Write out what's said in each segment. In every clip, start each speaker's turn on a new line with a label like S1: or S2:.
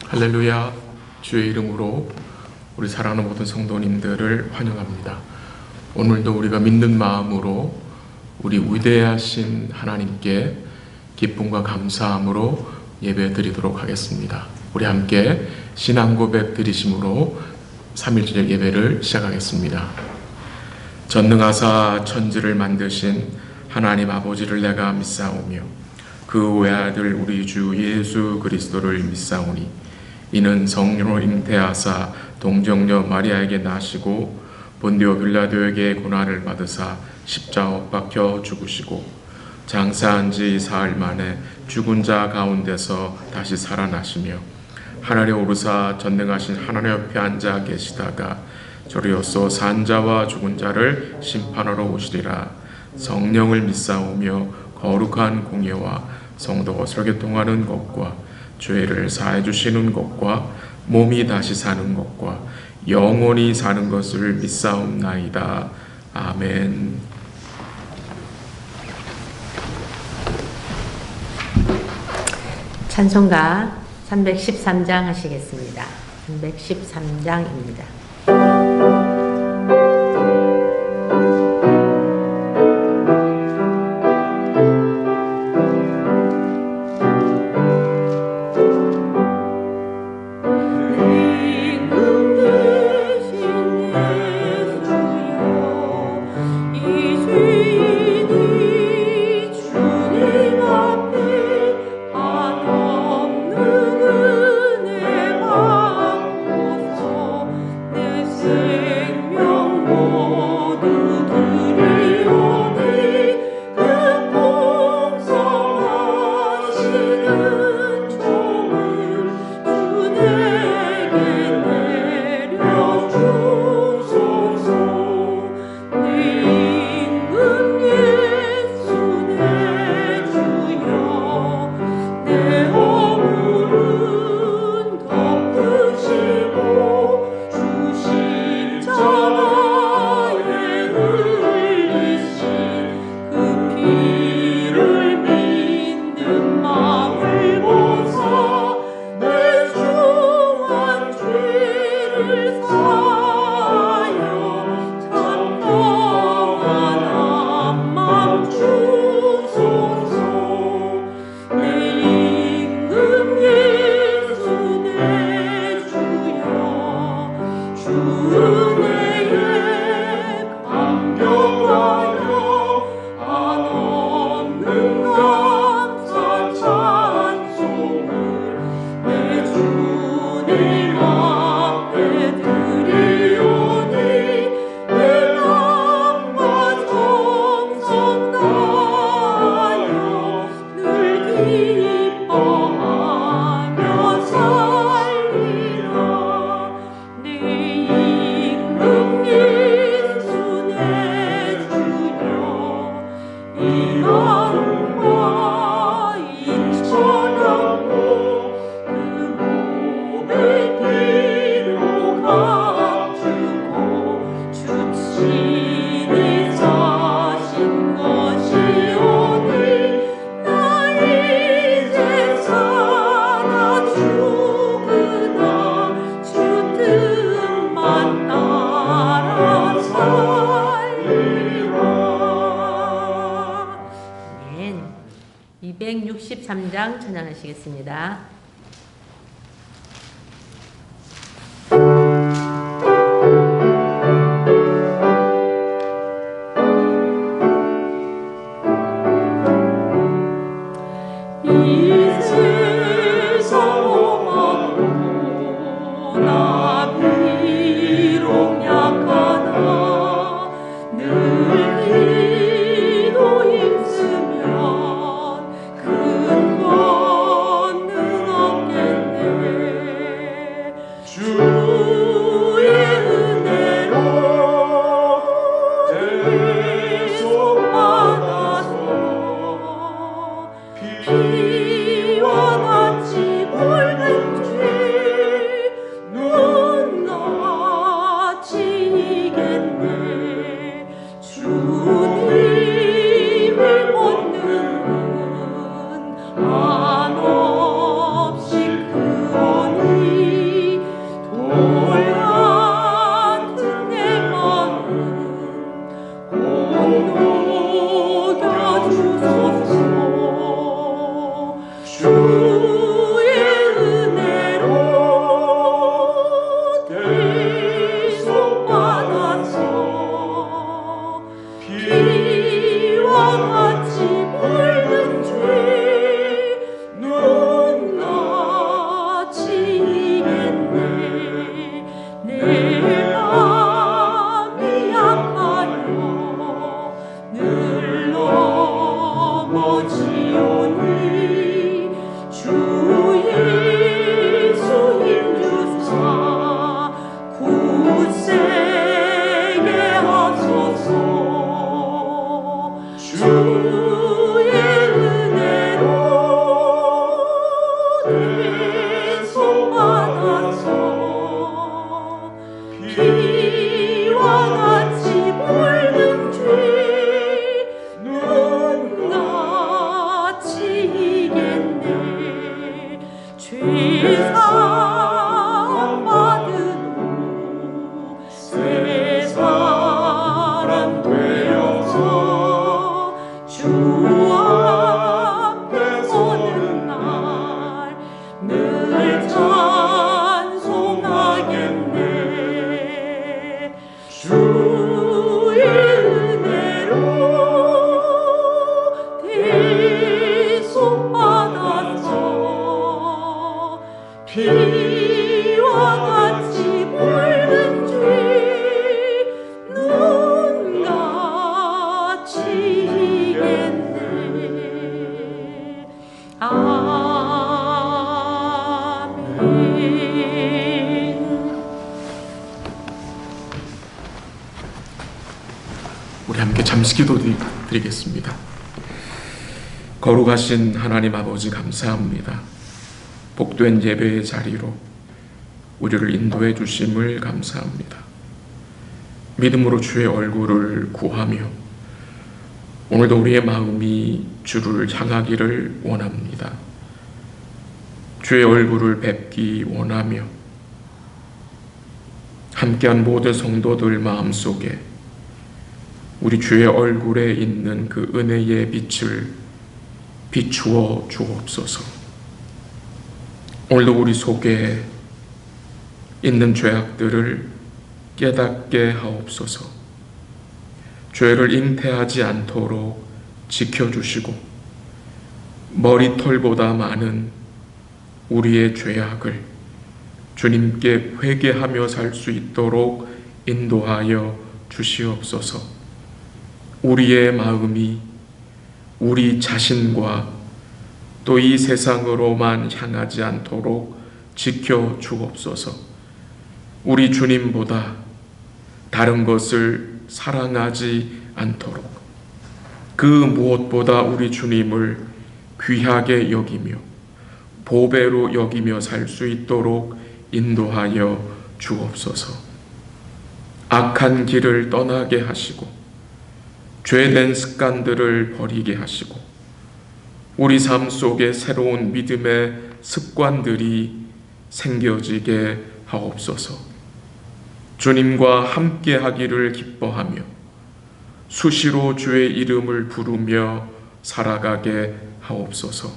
S1: 할렐루야. 주의 이름으로 우리 사랑하는 모든 성도님들을 환영합니다. 오늘도 우리가 믿는 마음으로 우리 위대하신 하나님께 기쁨과 감사함으로 예배 드리도록 하겠습니다. 우리 함께 신앙 고백 드리심으로 3일 저녁 예배를 시작하겠습니다. 전능하사 천지를 만드신 하나님 아버지를 내가 믿사오며 그 외아들 우리 주 예수 그리스도를 믿사오니 이는 성령으로 잉태하사 동정녀 마리아에게 나시고 본디오 빌라도에게 고난을 받으사 십자가 못 박혀 죽으시고 장사한 지 사흘 만에 죽은 자 가운데서 다시 살아나시며 하늘에 오르사 전능하신 하나님 옆에 앉아 계시다가 저리로서 산 자와 죽은 자를 심판하러 오시리라. 성령을 믿사오며 거룩한 공예와 성도가 설교통하는 것과 죄를 사해 주시는 것과 몸이 다시 사는 것과 영원히 사는 것을 믿사옵나이다. 아멘.
S2: 찬송가 313장 하시겠습니다. 313장입니다. 아멘. 263장 찬양하시겠습니다.
S3: 큰 권능 사랑받은 후 새 사람 되어서 주 앞에 서는 날 늘 찬송하겠네. 주의 은혜로 대속받아서 피와 같이 붉은 죄 눈같이 희겠네. 아멘.
S1: 우리 함께 잠시 기도 드리겠습니다. 거룩하신 하나님 아버지 감사합니다. 복된 예배의 자리로 우리를 인도해 주심을 감사합니다. 믿음으로 주의 얼굴을 구하며 오늘도 우리의 마음이 주를 향하기를 원합니다. 주의 얼굴을 뵙기 원하며 함께한 모든 성도들 마음속에 우리 주의 얼굴에 있는 그 은혜의 빛을 비추어 주옵소서. 오늘도 우리 속에 있는 죄악들을 깨닫게 하옵소서. 죄를 잉태하지 않도록 지켜주시고 머리털보다 많은 우리의 죄악을 주님께 회개하며 살 수 있도록 인도하여 주시옵소서. 우리의 마음이 우리 자신과 또 이 세상으로만 향하지 않도록 지켜 주옵소서. 우리 주님보다 다른 것을 사랑하지 않도록 그 무엇보다 우리 주님을 귀하게 여기며 보배로 여기며 살 수 있도록 인도하여 주옵소서. 악한 길을 떠나게 하시고 죄된 습관들을 버리게 하시고 우리 삶 속에 새로운 믿음의 습관들이 생겨지게 하옵소서. 주님과 함께 하기를 기뻐하며 수시로 주의 이름을 부르며 살아가게 하옵소서.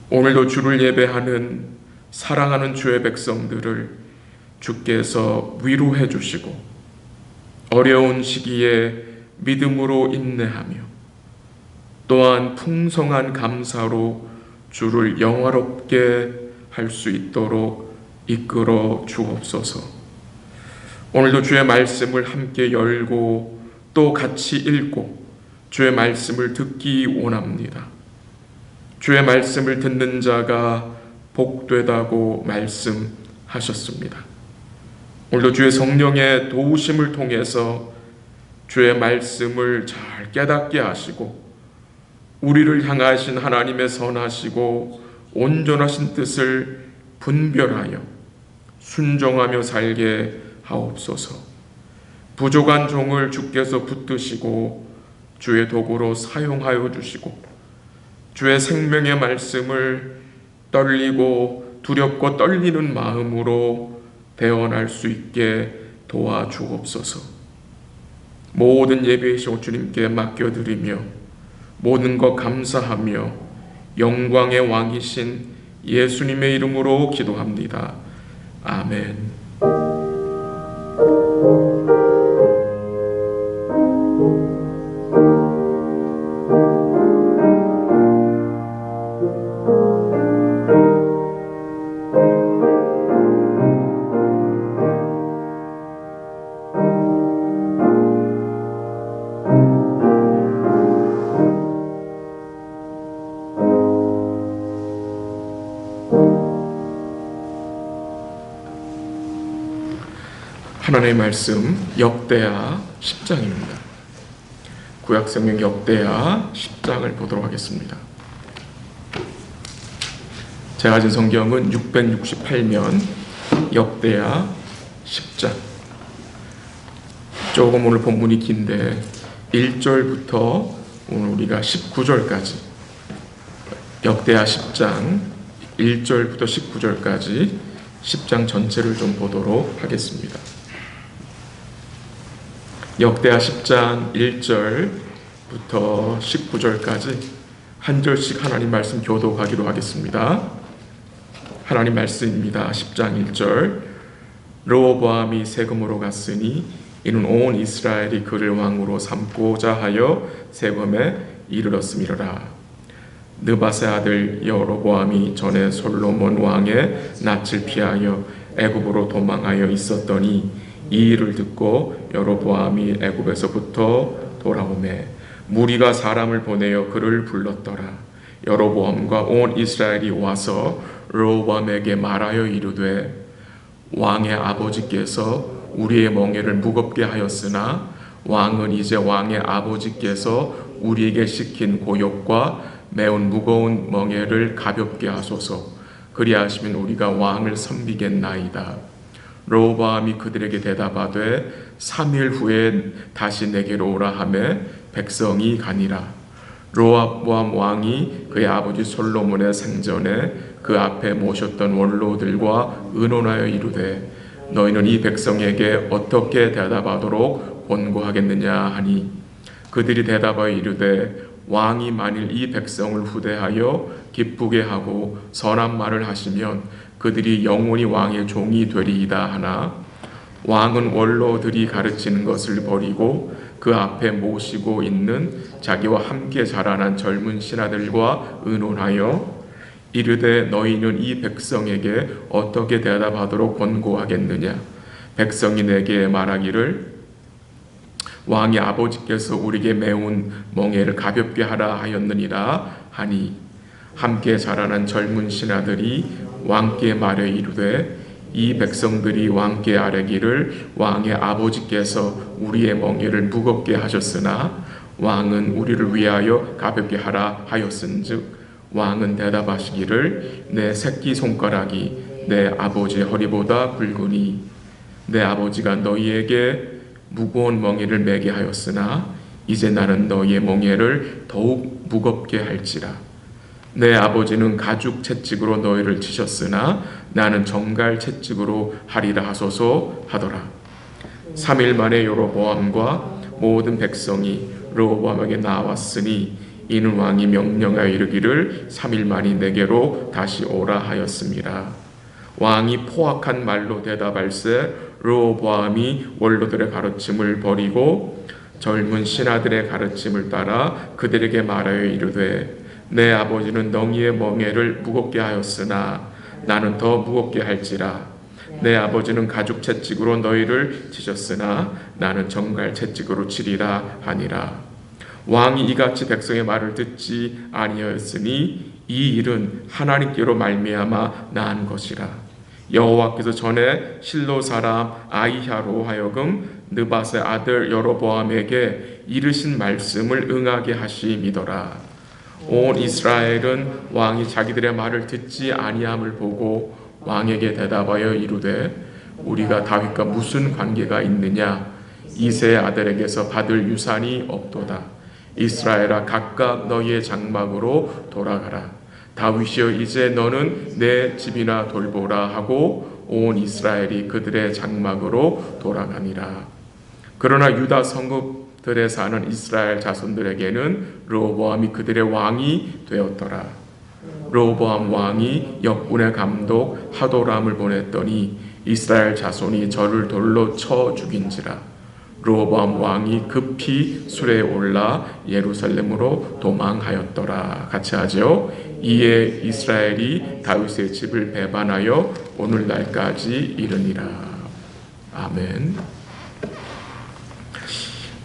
S1: 오늘도 주를 예배하는 사랑하는 주의 백성들을 주께서 위로해 주시고 어려운 시기에 믿음으로 인내하며 또한 풍성한 감사로 주를 영화롭게 할 수 있도록 이끌어 주옵소서. 오늘도 주의 말씀을 함께 열고 또 같이 읽고 주의 말씀을 듣기 원합니다. 주의 말씀을 듣는 자가 복되다고 말씀하셨습니다. 오늘도 주의 성령의 도우심을 통해서 주의 말씀을 잘 깨닫게 하시고 우리를 향하신 하나님의 선하시고 온전하신 뜻을 분별하여 순종하며 살게 하옵소서. 부족한 종을 주께서 붙드시고 주의 도구로 사용하여 주시고 주의 생명의 말씀을 떨리고 두렵고 떨리는 마음으로 대언할 수 있게 도와주옵소서. 모든 예배이신 주님께 맡겨드리며 모든 것 감사하며 영광의 왕이신 예수님의 이름으로 기도합니다. 아멘. 하나님의 말씀 역대하 10장입니다. 구약성경 역대하 10장을 보도록 하겠습니다. 제가 가진 성경은 668면 역대하 10장. 조금 오늘 본문이 긴데 1절부터 오늘 우리가 19절까지 역대하 10장 1절부터 19절까지 10장 전체를 좀 보도록 하겠습니다. 역대하 10장 1절부터 19절까지 한 절씩 하나님 말씀 교독하기로 하겠습니다. 하나님 말씀입니다. 10장 1절. 르호보암이 세금으로 갔으니 이는 온 이스라엘이 그를 왕으로 삼고자 하여 세금에 이르렀음이로라. 느밧의 아들 여로보암이 전에 솔로몬 왕의 낯을 피하여 애굽으로 도망하여 있었더니 이 일을 듣고 여로보암이 애굽에서부터 돌아오매 무리가 사람을 보내어 그를 불렀더라. 여로보암과 온 이스라엘이 와서 르호보암에게 말하여 이르되 왕의 아버지께서 우리의 멍에를 무겁게 하였으나 왕은 이제 왕의 아버지께서 우리에게 시킨 고욕과 매운 무거운 멍에를 가볍게 하소서. 그리하시면 우리가 왕을 섬기겠나이다. 르호보암이 그들에게 대답하되 3일 후에 다시 내게로 오라 하매 백성이 가니라. 르호보암 왕이 그의 아버지 솔로몬의 생전에 그 앞에 모셨던 원로들과 의논하여 이르되 너희는 이 백성에게 어떻게 대답하도록 권고하겠느냐 하니 그들이 대답하여 이르되 왕이 만일 이 백성을 후대하여 기쁘게 하고 선한 말을 하시면 그들이 영원히 왕의 종이 되리이다 하나 왕은 원로들이 가르치는 것을 버리고 그 앞에 모시고 있는 자기와 함께 자라난 젊은 신하들과 의논하여 이르되 너희는 이 백성에게 어떻게 대답하도록 권고하겠느냐. 백성이 내게 말하기를 왕의 아버지께서 우리에게 매운 멍에를 가볍게 하라 하였느니라 하니 함께 자라난 젊은 신하들이 왕께 말해 이르되 이 백성들이 왕께 아뢰기를 왕의 아버지께서 우리의 멍에를 무겁게 하셨으나 왕은 우리를 위하여 가볍게 하라 하였은즉 왕은 대답하시기를 내 새끼손가락이 내 아버지의 허리보다 굵으니 내 아버지가 너희에게 무거운 멍에를 매게 하였으나 이제 나는 너희의 멍에를 더욱 무겁게 할지라. 내 아버지는 가죽 채찍으로 너희를 치셨으나 나는 정갈 채찍으로 하리라 하소서 하더라. 3일 만에 여로보암과 모든 백성이 르호보암에게 나왔으니 이는 왕이 명령하여 이르기를 3일 만이 내게로 다시 오라 하였습니다. 왕이 포악한 말로 대답할세 르호보암이 원로들의 가르침을 버리고 젊은 신하들의 가르침을 따라 그들에게 말하여 이르되 내 아버지는 너희의 멍에를 무겁게 하였으나 나는 더 무겁게 할지라. 내 아버지는 가죽 채찍으로 너희를 치셨으나 나는 정갈 채찍으로 치리라 하니라. 왕이 이같이 백성의 말을 듣지 아니하였으니 이 일은 하나님께로 말미암아 나은 것이라. 여호와께서 전에 실로 사람 아히야로 하여금 느밧의 아들 여로보암에게 이르신 말씀을 응하게 하심이더라. 온 이스라엘은 왕이 자기들의 말을 듣지 아니함을 보고 왕에게 대답하여 이르되 우리가 다윗과 무슨 관계가 있느냐. 이새의 아들에게서 받을 유산이 없도다. 이스라엘아 각각 너희의 장막으로 돌아가라. 다윗이여 이제 너는 내 집이나 돌보라 하고 온 이스라엘이 그들의 장막으로 돌아가니라. 그러나 유다 성읍들에 사는 이스라엘 자손들에게는 르호보암이 그들의 왕이 되었더라. 르호보암 왕이 역군의 감독 하도람을 보냈더니 이스라엘 자손이 저를 돌로 쳐 죽인지라. 르호보암 왕이 급히 수레에 올라 예루살렘으로 도망하였더라. 같이 하죠. 이에 이스라엘이 다윗의 집을 배반하여 오늘날까지 이르니라. 아멘.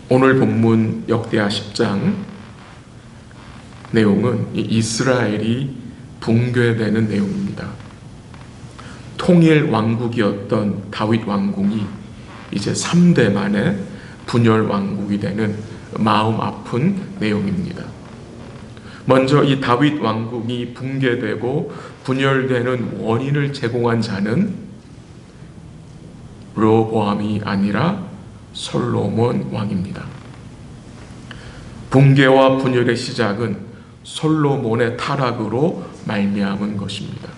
S1: 오늘 본문 역대하 10장 내용은 이스라엘이 붕괴되는 내용입니다. 통일 왕국이었던 다윗 왕궁이 이제 3대 만에 분열 왕국이 되는 마음 아픈 내용입니다. 먼저 이 다윗 왕국이 붕괴되고 분열되는 원인을 제공한 자는 르호보암이 아니라 솔로몬 왕입니다. 붕괴와 분열의 시작은 솔로몬의 타락으로 말미암은 것입니다.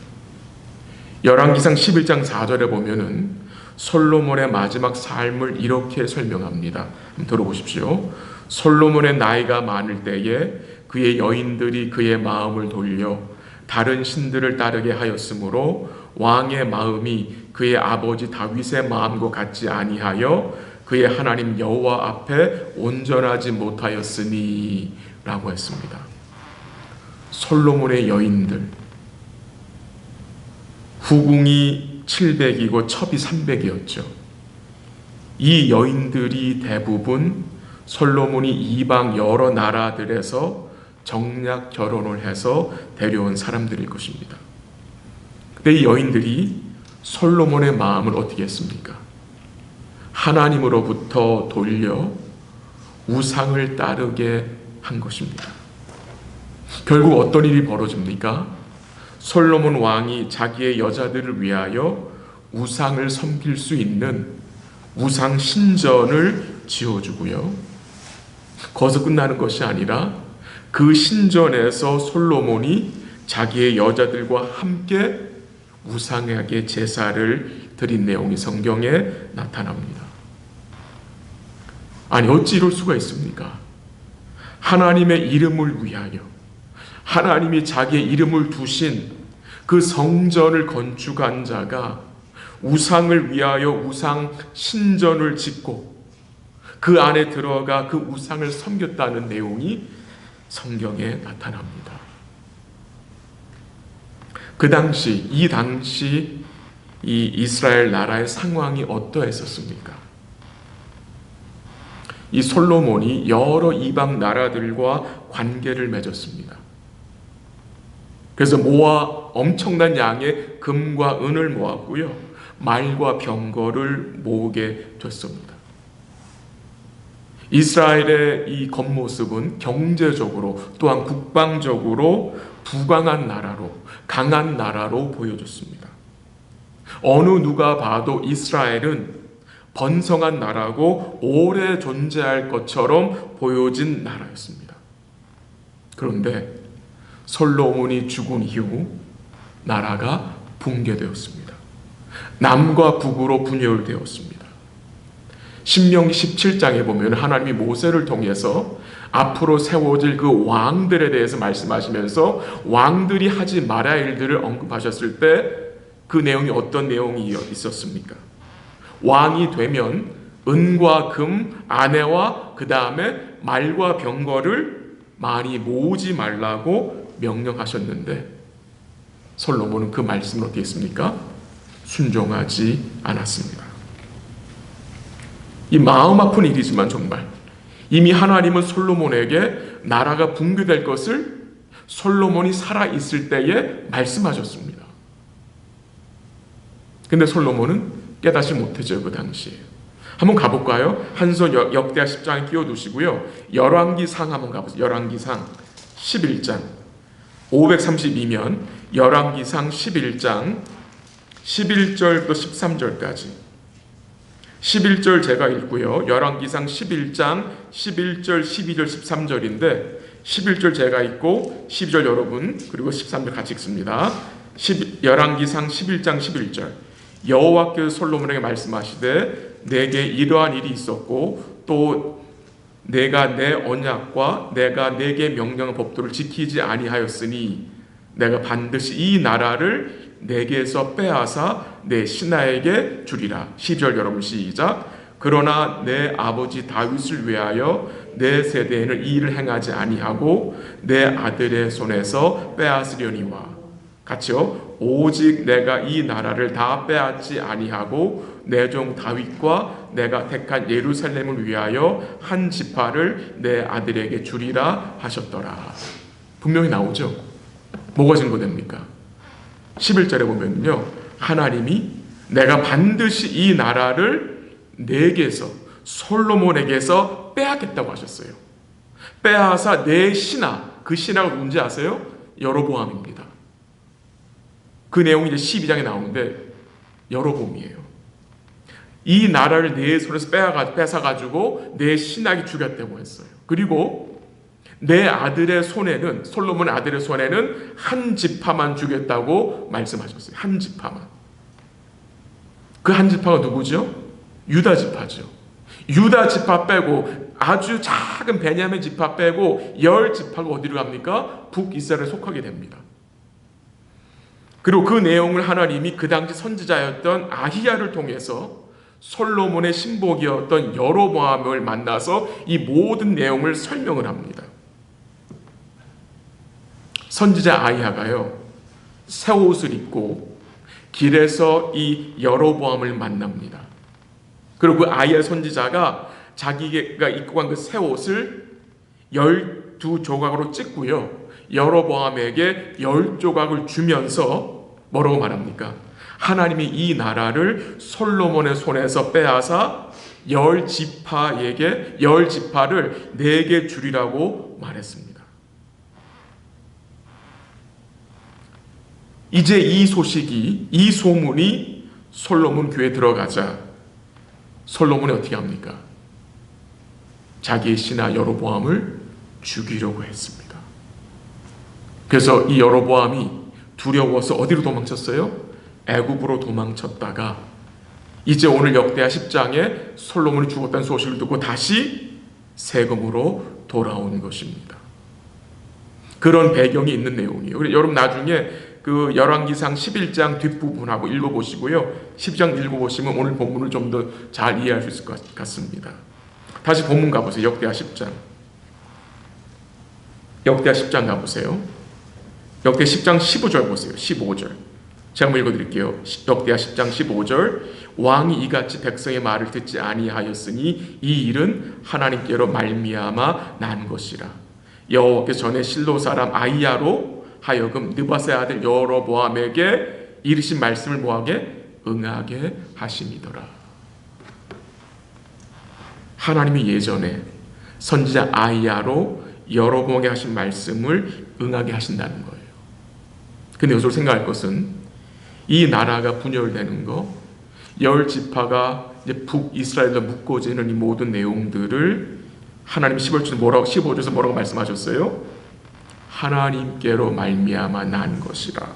S1: 열왕기상 11장 4절에 보면은 솔로몬의 마지막 삶을 이렇게 설명합니다. 한번 들어보십시오. 솔로몬의 나이가 많을 때에 그의 여인들이 그의 마음을 돌려 다른 신들을 따르게 하였으므로 왕의 마음이 그의 아버지 다윗의 마음과 같지 아니하여 그의 하나님 여호와 앞에 온전하지 못하였으니 라고 했습니다. 솔로몬의 여인들, 후궁이 700이고 첩이 300이었죠. 이 여인들이 대부분 솔로몬이 이방 여러 나라들에서 정략 결혼을 해서 데려온 사람들일 것입니다. 근데 이 여인들이 솔로몬의 마음을 어떻게 했습니까? 하나님으로부터 돌려 우상을 따르게 한 것입니다. 결국 어떤 일이 벌어집니까? 솔로몬 왕이 자기의 여자들을 위하여 우상을 섬길 수 있는 우상 신전을 지어주고요. 거기서 끝나는 것이 아니라 그 신전에서 솔로몬이 자기의 여자들과 함께 우상에게 제사를 드린 내용이 성경에 나타납니다. 아니 어찌 이럴 수가 있습니까? 하나님의 이름을 위하여 하나님이 자기의 이름을 두신 그 성전을 건축한 자가 우상을 위하여 우상 신전을 짓고 그 안에 들어가 그 우상을 섬겼다는 내용이 성경에 나타납니다. 이 당시 이 이스라엘 나라의 상황이 어떠했었습니까? 이 솔로몬이 여러 이방 나라들과 관계를 맺었습니다. 그래서 엄청난 양의 금과 은을 모았고요. 말과 병거를 모으게 됐습니다. 이스라엘의 이 겉모습은 경제적으로 또한 국방적으로 부강한 나라로, 강한 나라로 보여졌습니다. 어느 누가 봐도 이스라엘은 번성한 나라고 오래 존재할 것처럼 보여진 나라였습니다. 그런데 솔로몬이 죽은 이후 나라가 붕괴되었습니다. 남과 북으로 분열되었습니다. 신명기 17장에 보면 하나님이 모세를 통해서 앞으로 세워질 그 왕들에 대해서 말씀하시면서 왕들이 하지 말아야 할 일들을 언급하셨을 때 그 내용이 어떤 내용이 있었습니까? 왕이 되면 은과 금, 아내와 그 다음에 말과 병거를 많이 모으지 말라고 명령하셨는데 솔로몬은 그 말씀을 어떻게 했습니까? 순종하지 않았습니다. 이 마음 아픈 일이지만 정말 이미 하나님은 솔로몬에게 나라가 붕괴될 것을 솔로몬이 살아있을 때에 말씀하셨습니다. 근데 솔로몬은 깨닫지 못했죠. 그 당시에. 한번 가볼까요? 한손 역대하 10장에 끼워두시고요. 열왕기상 한번 가보세요. 열왕기상 11장 532면 열왕기상 11장 11절부터 13절까지 11절 제가 읽고요. 열왕기상 11장 11절, 12절, 13절인데 11절 제가 읽고 12절 여러분 그리고 13절 같이 읽습니다. 열왕기상 11장 11절 여호와께서 솔로몬에게 말씀하시되 내게 이러한 일이 있었고 또 내가 내 언약과 내가 내게 명령한 법도를 지키지 아니하였으니 내가 반드시 이 나라를 내게서 빼앗아 내 신하에게 주리라. 10절 여러분 시작. 그러나 내 아버지 다윗을 위하여 내 세대에는 이 일을 행하지 아니하고 내 아들의 손에서 빼앗으려니와 같이요. 오직 내가 이 나라를 다 빼앗지 아니하고 내 종 다윗과 내가 택한 예루살렘을 위하여 한 지파를 내 아들에게 주리라 하셨더라. 분명히 나오죠. 뭐가 증거됩니까? 11절에 보면요. 하나님이 내가 반드시 이 나라를 내게서 솔로몬에게서 빼앗겠다고 하셨어요. 빼앗아 내 신하, 그 신하가 누군지 아세요? 여로보암입니다. 그 내용이 이제 12장에 나오는데 여로보암이에요. 이 나라를 내 손에서 뺏어가지고 내 신하에게 주겠다고 했어요. 그리고 내 아들의 손에는 솔로몬의 아들의 손에는 한 지파만 주겠다고 말씀하셨어요. 한 지파만. 그 한 지파가 누구죠? 유다 지파죠. 유다 지파 빼고 아주 작은 베냐민 지파 빼고 10지파가 어디로 갑니까? 북이스라엘에 속하게 됩니다. 그리고 그 내용을 하나님이 그 당시 선지자였던 아히야를 통해서 솔로몬의 신복이었던 여로보암을 만나서 이 모든 내용을 설명을 합니다. 선지자 아히야가요, 새 옷을 입고 길에서 이 여로보암을 만납니다. 그리고 그 아히야 선지자가 자기가 입고 간 그 새 옷을 12조각으로 찢고요, 여로보암에게 10조각을 주면서 뭐라고 말합니까? 하나님이 이 나라를 솔로몬의 손에서 빼앗아 10지파에게 10지파를 내게 주리라고 말했습니다. 이제 이 소식이, 이 소문이 솔로몬 교회에 들어가자 솔로몬이 어떻게 합니까? 자기의 신하 여로보암을 죽이려고 했습니다. 그래서 이 여로보암이 두려워서 어디로 도망쳤어요? 애굽으로 도망쳤다가 이제 오늘 역대하 10장에 솔로몬이 죽었다는 소식을 듣고 다시 세금으로 돌아온 것입니다. 그런 배경이 있는 내용이에요. 여러분 나중에 그 열왕기상 11장 뒷부분하고 읽어보시고요, 10장 읽어보시면 오늘 본문을 좀 더 잘 이해할 수 있을 것 같습니다. 다시 본문 가보세요. 역대하 10장. 역대하 10장 가보세요. 역대 10장 15절 보세요. 15절. 제가 한번 읽어드릴게요. 역대하 10장 15절. 왕이 이같이 백성의 말을 듣지 아니하였으니 이 일은 하나님께로 말미암아 난 것이라. 여호와께서 전에 실로 사람 아히야로 하여금 느밧의 아들 여로보암에게 이르신 말씀을 뭐하게? 응하게 하심이더라. 하나님이 예전에 선지자 아히야로 여로보암에게 하신 말씀을 응하게 하신다는 거예요. 근데 여기서 생각할 것은 이 나라가 분열되는 거, 10지파가 이제 북이스라엘로 묶어지는 이 모든 내용들을 하나님 15절에서 뭐라고 말씀하셨어요? 하나님께로 말미암아 난 것이라.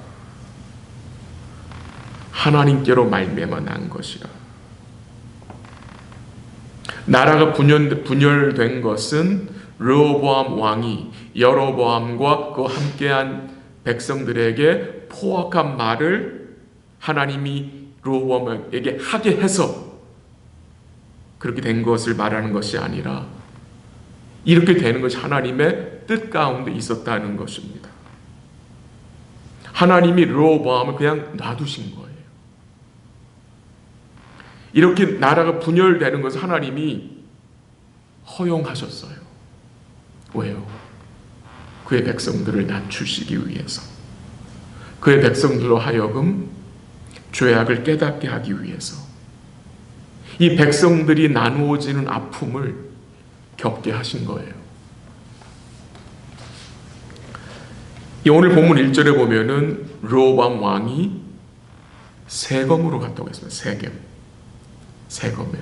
S1: 하나님께로 말미암아 난 것이라. 나라가 분열된 것은 르호보암 왕이 여로보암과 그 함께한 백성들에게 포악한 말을 하나님이 르호보암에게 하게 해서 그렇게 된 것을 말하는 것이 아니라 이렇게 되는 것이 하나님의 뜻 가운데 있었다는 것입니다. 하나님이 르호보암을 그냥 놔두신 거예요. 이렇게 나라가 분열되는 것을 하나님이 허용하셨어요. 왜요? 그의 백성들을 낮추시기 위해서, 그의 백성들로 하여금 죄악을 깨닫게 하기 위해서, 이 백성들이 나누어지는 아픔을 겪게 하신 거예요. 오늘 본문 1절에 보면은 르호보암 왕이 세검으로 갔다고 했습니다. 세검에.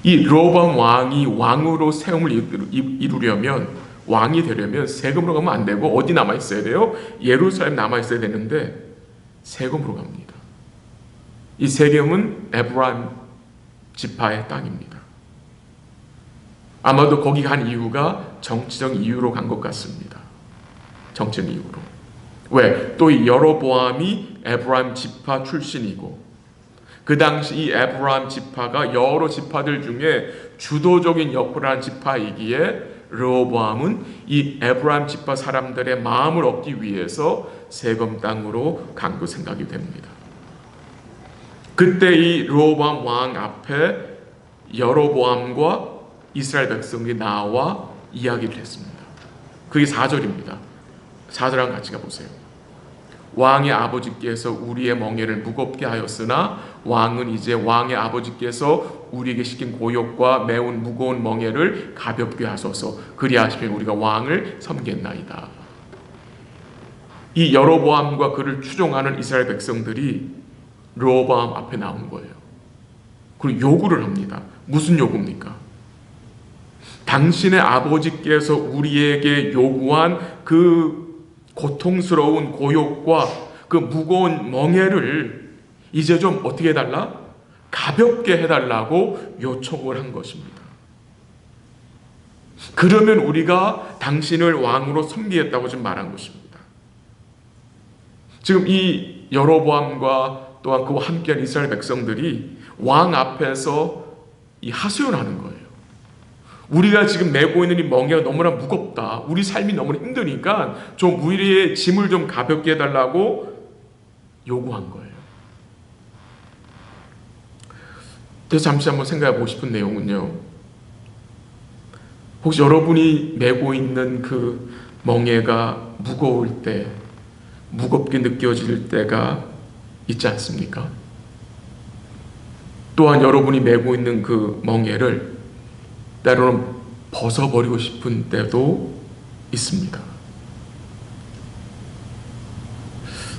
S1: 이 르호보암 왕이 왕으로 세움을 이루려면, 왕이 되려면 세금으로 가면 안 되고 어디 남아 있어야 돼요? 예루살렘 남아 있어야 되는데 세금으로 갑니다. 이 세겜은 에브라임 지파의 땅입니다. 아마도 거기 간 이유가 정치적 이유로 간 것 같습니다. 정치적 이유로. 왜? 또 이 여로보암이 에브라임 지파 출신이고, 그 당시 이 에브라임 지파가 여러 지파들 중에 주도적인 역할을 한 지파이기에 르호보암은 이 에브라임 지파 사람들의 마음을 얻기 위해서 세금 땅으로 간 그 생각이 됩니다. 그때 이 르호보암 왕 앞에 여로보암과 이스라엘 백성이 나와 이야기를 했습니다. 그게 4절입니다. 4절랑 같이 가보세요. 왕의 아버지께서 우리의 멍에를 무겁게 하였으나 왕은 이제 왕의 아버지께서 우리에게 시킨 고욕과 매운 무거운 멍에를 가볍게 하소서. 그리하시면 우리가 왕을 섬겠나이다. 이 여로보암과 그를 추종하는 이스라엘 백성들이 르호보암 앞에 나온 거예요. 그리고 요구를 합니다. 무슨 요구입니까? 당신의 아버지께서 우리에게 요구한 그 고통스러운 고욕과 그 무거운 멍에를 이제 좀 어떻게 해달라? 가볍게 해달라고 요청을 한 것입니다. 그러면 우리가 당신을 왕으로 섬기겠다고 지금 말한 것입니다. 지금 이 여로보암과 또한 그와 함께한 이스라엘 백성들이 왕 앞에서 이 하소연하는 거예요. 우리가 지금 메고 있는 이 멍에가 너무나 무겁다. 우리 삶이 너무나 힘드니까 좀 우리의 짐을 좀 가볍게 해달라고 요구한 거예요. 그래서 잠시 한번 생각해 보고 싶은 내용은요. 혹시 여러분이 메고 있는 그 멍에가 무거울 때, 무겁게 느껴질 때가 있지 않습니까? 또한 여러분이 메고 있는 그 멍에를 때로는 벗어버리고 싶은 때도 있습니다.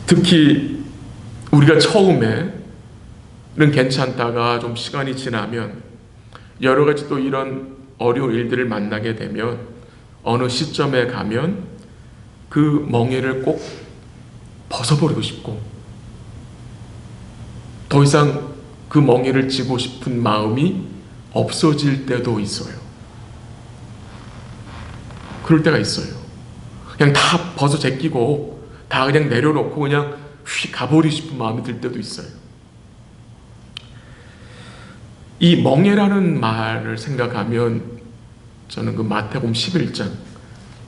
S1: 특히 우리가 처음에는 괜찮다가 좀 시간이 지나면 여러 가지 또 이런 어려운 일들을 만나게 되면 어느 시점에 가면 그 멍에를 꼭 벗어버리고 싶고 더 이상 그 멍에를 지고 싶은 마음이 없어질 때도 있어요. 그럴 때가 있어요. 그냥 다 벗어 제끼고 다 그냥 내려놓고 그냥 휙 가버리고 싶은 마음이 들 때도 있어요. 이 멍에라는 말을 생각하면 저는 그 마태복음 11장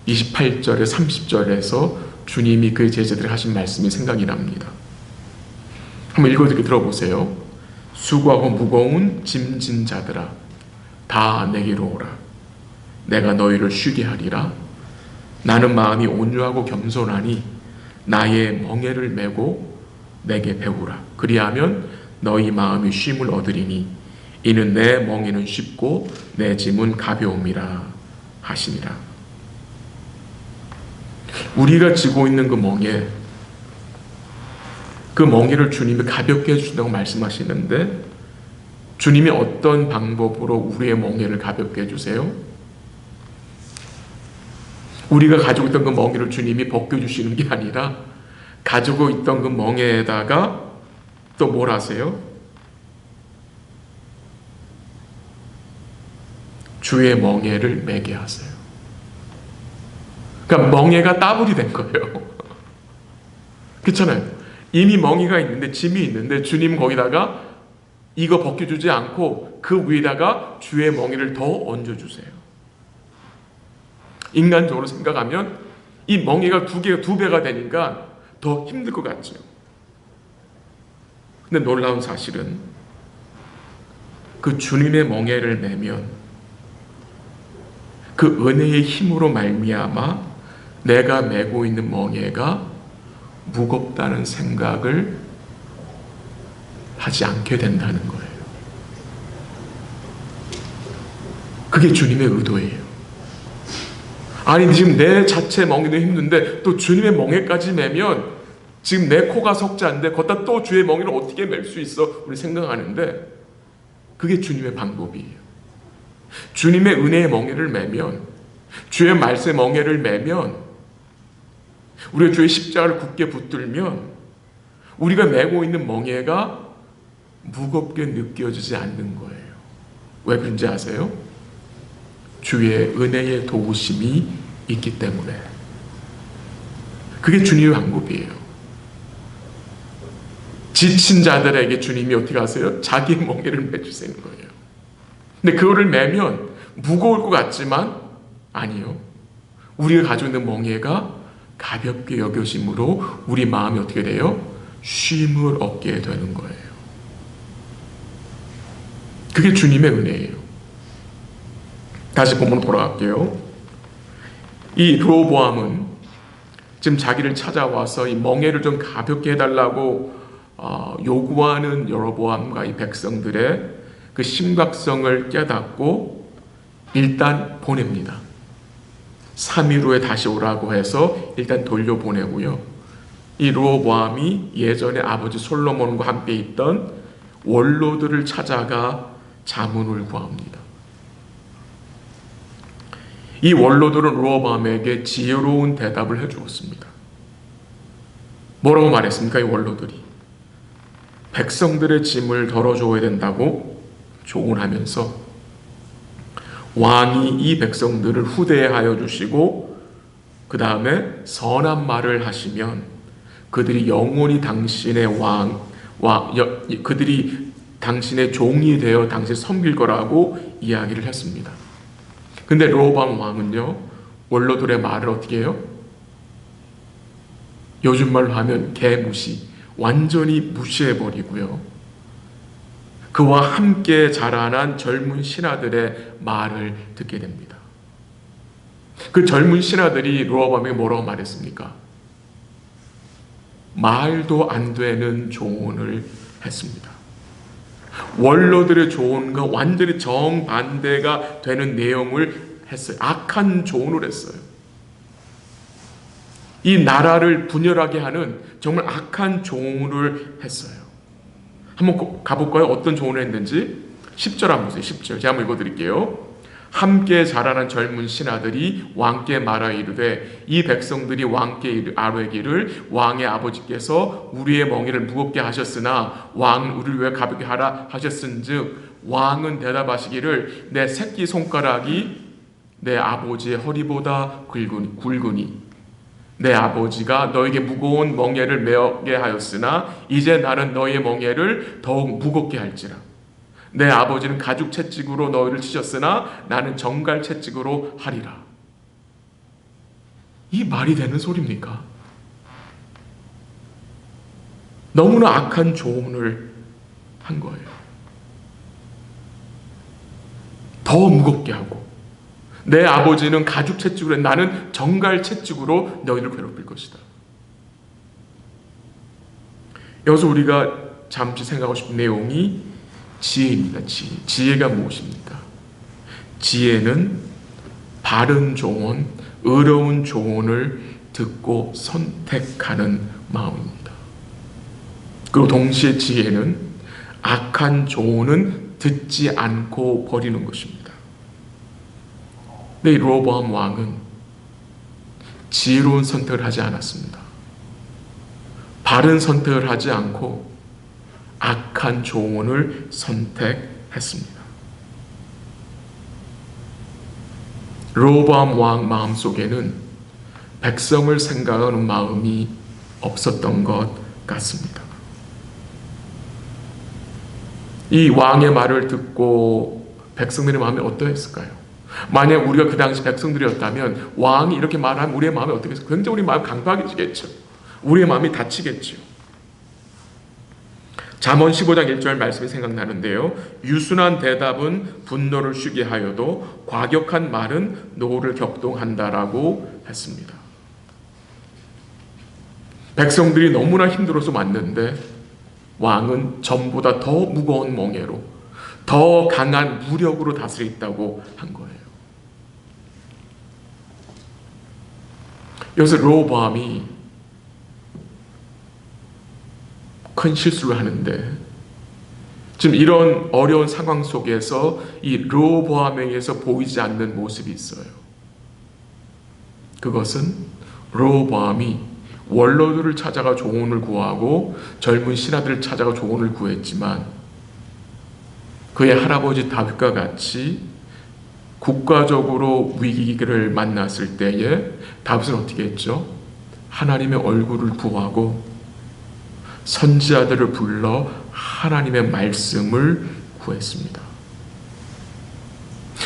S1: 28절에 30절에서 주님이 그 제자들이 하신 말씀이 생각이 납니다. 한번 읽어드리게 들어보세요. 수고하고 무거운 짐진 자들아 다 내게로 오라. 내가 너희를 쉬게 하리라. 나는 마음이 온유하고 겸손하니 나의 멍에를 메고 내게 배우라. 그리하면 너희 마음이 쉼을 얻으리니 이는 내 멍에는 쉽고 내 짐은 가벼움이라 하시니라. 우리가 지고 있는 그 멍에를 주님이 가볍게 해주신다고 말씀하시는데 주님이 어떤 방법으로 우리의 멍에를 가볍게 해주세요? 우리가 가지고 있던 그 멍에를 주님이 벗겨주시는 게 아니라 가지고 있던 그 멍에에다가 또 뭘 하세요? 주의 멍에를 매게 하세요. 그러니까 멍에가 따블이 된 거예요. 그렇잖아요. 이미 멍에가 있는데 짐이 있는데 주님 거기다가 이거 벗겨주지 않고 그 위에다가 주의 멍에를 더 얹어주세요. 인간적으로 생각하면 이 멍에가 두 배가 되니까 더 힘들 것 같죠. 근데 놀라운 사실은 그 주님의 멍에를 매면 그 은혜의 힘으로 말미암아 내가 메고 있는 멍에가 무겁다는 생각을 하지 않게 된다는 거예요. 그게 주님의 의도예요. 아니 지금 내 자체 멍에도 힘든데 또 주님의 멍에까지 매면 지금 내 코가 석자인데 거기다 또 주의 멍에를 어떻게 맬 수 있어? 우리 생각하는데 그게 주님의 방법이에요. 주님의 은혜의 멍에를 매면 주의 말씀의 멍에를 매면 우리가 주의 십자가를 굳게 붙들면 우리가 메고 있는 멍에가 무겁게 느껴지지 않는 거예요. 왜 그런지 아세요? 주의 은혜의 도우심이 있기 때문에. 그게 주님의 방법이에요. 지친 자들에게 주님이 어떻게 하세요? 자기의 멍에를 매주시는 거예요. 근데 그거를 매면 무거울 것 같지만 아니요. 우리가 가지고 있는 멍에가 가볍게 여겨짐으로 우리 마음이 어떻게 돼요? 쉼을 얻게 되는 거예요. 그게 주님의 은혜예요. 다시 본문으로 돌아갈게요. 이 르호보암은 지금 자기를 찾아와서 이 멍에를 좀 가볍게 해달라고 요구하는 여로보암과 이 백성들의 그 심각성을 깨닫고 일단 보냅니다. 3일 후에 다시 오라고 해서 일단 돌려보내고요. 이 르호보암이 예전에 아버지 솔로몬과 함께 있던 원로들을 찾아가 자문을 구합니다. 이 원로들은 르호보암에게 지혜로운 대답을 해주었습니다. 뭐라고 말했습니까? 이 원로들이 백성들의 짐을 덜어줘야 된다고 조언하면서 왕이 이 백성들을 후대하여 주시고 그 다음에 선한 말을 하시면 그들이 영원히 당신의 그들이 당신의 종이 되어 당신을 섬길 거라고 이야기를 했습니다. 근데 르호보암 왕은요, 원로들의 말을 어떻게 해요? 요즘 말로 하면 개무시, 완전히 무시해버리고요. 그와 함께 자라난 젊은 신하들의 말을 듣게 됩니다. 그 젊은 신하들이 르호보암에게 뭐라고 말했습니까? 말도 안 되는 조언을 했습니다. 원로들의 조언과 완전히 정반대가 되는 내용을 했어요. 악한 조언을 했어요. 이 나라를 분열하게 하는 정말 악한 조언을 했어요. 한번 가볼까요? 어떤 조언을 했는지 10절 한번 보세요. 10절 제가 한번 읽어드릴게요. 함께 자라난 젊은 신하들이 왕께 말하 이르되 이 백성들이 왕께 아뢰기를 왕의 아버지께서 우리의 멍에를 무겁게 하셨으나 왕은 우리를 왜 가볍게 하라 하셨은즉 왕은 대답하시기를 내 새끼 손가락이 내 아버지의 허리보다 굵으니 내 아버지가 너에게 무거운 멍에를 메게 하였으나 이제 나는 너의 멍에를 더욱 무겁게 할지라. 내 아버지는 가죽 채찍으로 너희를 치셨으나 나는 정갈 채찍으로 하리라. 이 말이 되는 소리입니까? 너무나 악한 조언을 한 거예요. 더 무겁게 하고 내 아버지는 가죽 채찍으로 나는 정갈 채찍으로 너희를 괴롭힐 것이다. 여기서 우리가 잠시 생각하고 싶은 내용이 지혜입니다. 지혜가 무엇입니까? 지혜는 바른 조언, 의로운 조언을 듣고 선택하는 마음입니다. 그리고 동시에 지혜는 악한 조언은 듣지 않고 버리는 것입니다. 근데 르호보암 왕은 지혜로운 선택을 하지 않았습니다. 바른 선택을 하지 않고 악한 조언을 선택했습니다. 르호보암 왕 마음속에는 백성을 생각하는 마음이 없었던 것 같습니다. 이 왕의 말을 듣고 백성들의 마음이 어떠했을까요? 만약 우리가 그 당시 백성들이었다면 왕이 이렇게 말하면 우리의 마음이 어떻겠어요? 굉장히 우리 마음이 강박해지겠죠. 우리의 마음이 다치겠죠. 잠언 15장 1절 말씀이 생각나는데요. 유순한 대답은 분노를 쉬게 하여도 과격한 말은 노를 격동한다라고 했습니다. 백성들이 너무나 힘들어서 왔는데 왕은 전보다 더 무거운 멍에로 더 강한 무력으로 다스리겠다고 한 거예요. 여기서 르호보암이 큰 실수를 하는데 지금 이런 어려운 상황 속에서 이 르호보암에게서 보이지 않는 모습이 있어요. 그것은 르호보암이 원로들을 찾아가 조언을 구하고 젊은 신하들을 찾아가 조언을 구했지만 그의 할아버지 다윗과 같이 국가적으로 위기를 만났을 때에 다윗은 어떻게 했죠? 하나님의 얼굴을 구하고 선지자들을 불러 하나님의 말씀을 구했습니다.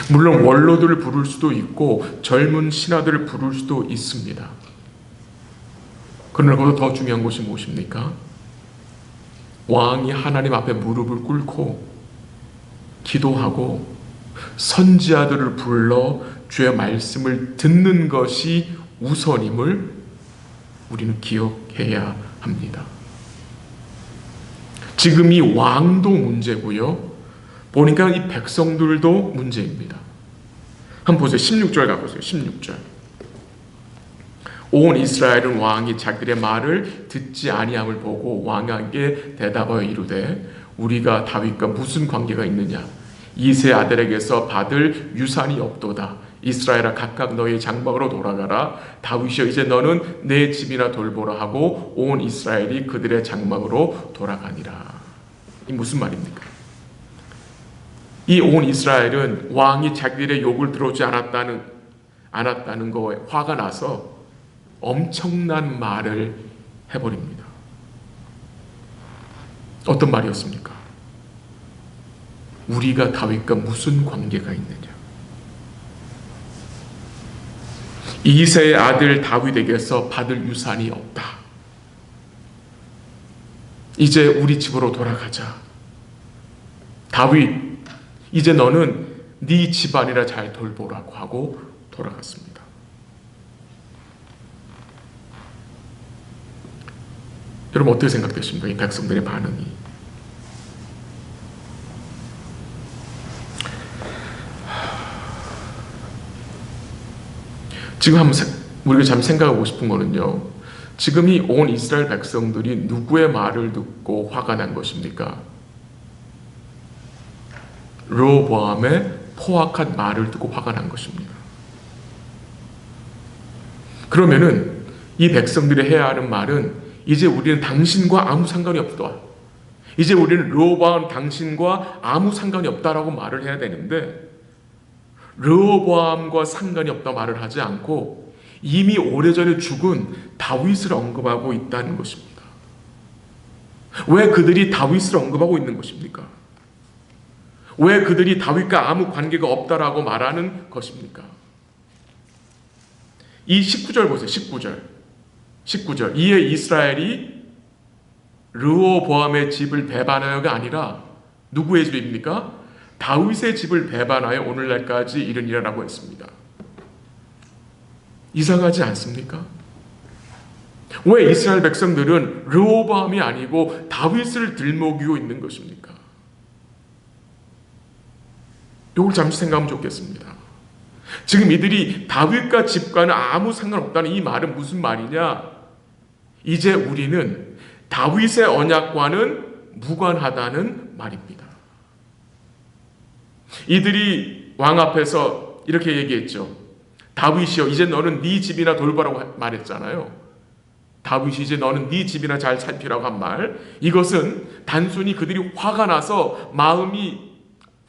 S1: 물론 원로들을 부를 수도 있고 젊은 신하들을 부를 수도 있습니다. 그러나 그보다 더 중요한 것이 무엇입니까? 왕이 하나님 앞에 무릎을 꿇고 기도하고 선지자들을 불러 주의 말씀을 듣는 것이 우선임을 우리는 기억해야 합니다. 지금 이 왕도 문제고요. 보니까 이 백성들도 문제입니다. 한번 보세요. 16절 가보세요. 16절. 온 이스라엘은 왕이 자기들의 말을 듣지 아니함을 보고 왕에게 대답하여 이르되 우리가 다윗과 무슨 관계가 있느냐? 이세 아들에게서 받을 유산이 없도다. 이스라엘아 각각 너의 장막으로 돌아가라. 다윗이여 이제 너는 내 집이나 돌보라 하고 온 이스라엘이 그들의 장막으로 돌아가니라. 이 무슨 말입니까? 이 온 이스라엘은 왕이 자기들의 욕을 들어주지 않았다는 거에 화가 나서 엄청난 말을 해버립니다. 어떤 말이었습니까? 우리가 다윗과 무슨 관계가 있느냐? 이새의 아들 다윗에게서 받을 유산이 없다. 이제 우리 집으로 돌아가자. 다윗, 이제 너는 네 집안이라 잘 돌보라고 하고 돌아갔습니다. 여러분 어떻게 생각되십니까? 이 백성들의 반응이. 지금 한번 우리가 잠시 생각하고 싶은 거는요, 지금 이 온 이스라엘 백성들이 누구의 말을 듣고 화가 난 것입니까? 르호보암의 포악한 말을 듣고 화가 난 것입니다. 그러면은 이 백성들이 해야 하는 말은, 이제 우리는 당신과 아무 상관이 없다. 이제 우리는 르호보암 당신과 아무 상관이 없다라고 말을 해야 되는데, 르호보암과 상관이 없다 말을 하지 않고 이미 오래전에 죽은 다윗을 언급하고 있다는 것입니다. 왜 그들이 다윗을 언급하고 있는 것입니까? 왜 그들이 다윗과 아무 관계가 없다라고 말하는 것입니까? 이 19절 보세요. 19절. 이에 이스라엘이 르호보암의 집을 배반하여가 아니라 누구의 집입니까? 다윗의 집을 배반하여 오늘날까지 이르니라라고 했습니다. 이상하지 않습니까? 왜 이스라엘 백성들은 르호보암이 아니고 다윗을 들먹이고 있는 것입니까? 이걸 잠시 생각하면 좋겠습니다. 지금 이들이 다윗과 집과는 아무 상관없다는 이 말은 무슨 말이냐? 이제 우리는 다윗의 언약과는 무관하다는 말입니다. 이들이 왕 앞에서 이렇게 얘기했죠. 다윗이여, 이제 너는 네 집이나 돌보라고 말했잖아요. 다윗이 이제 너는 네 집이나 잘 살피라고 한 말, 이것은 단순히 그들이 화가 나서 마음이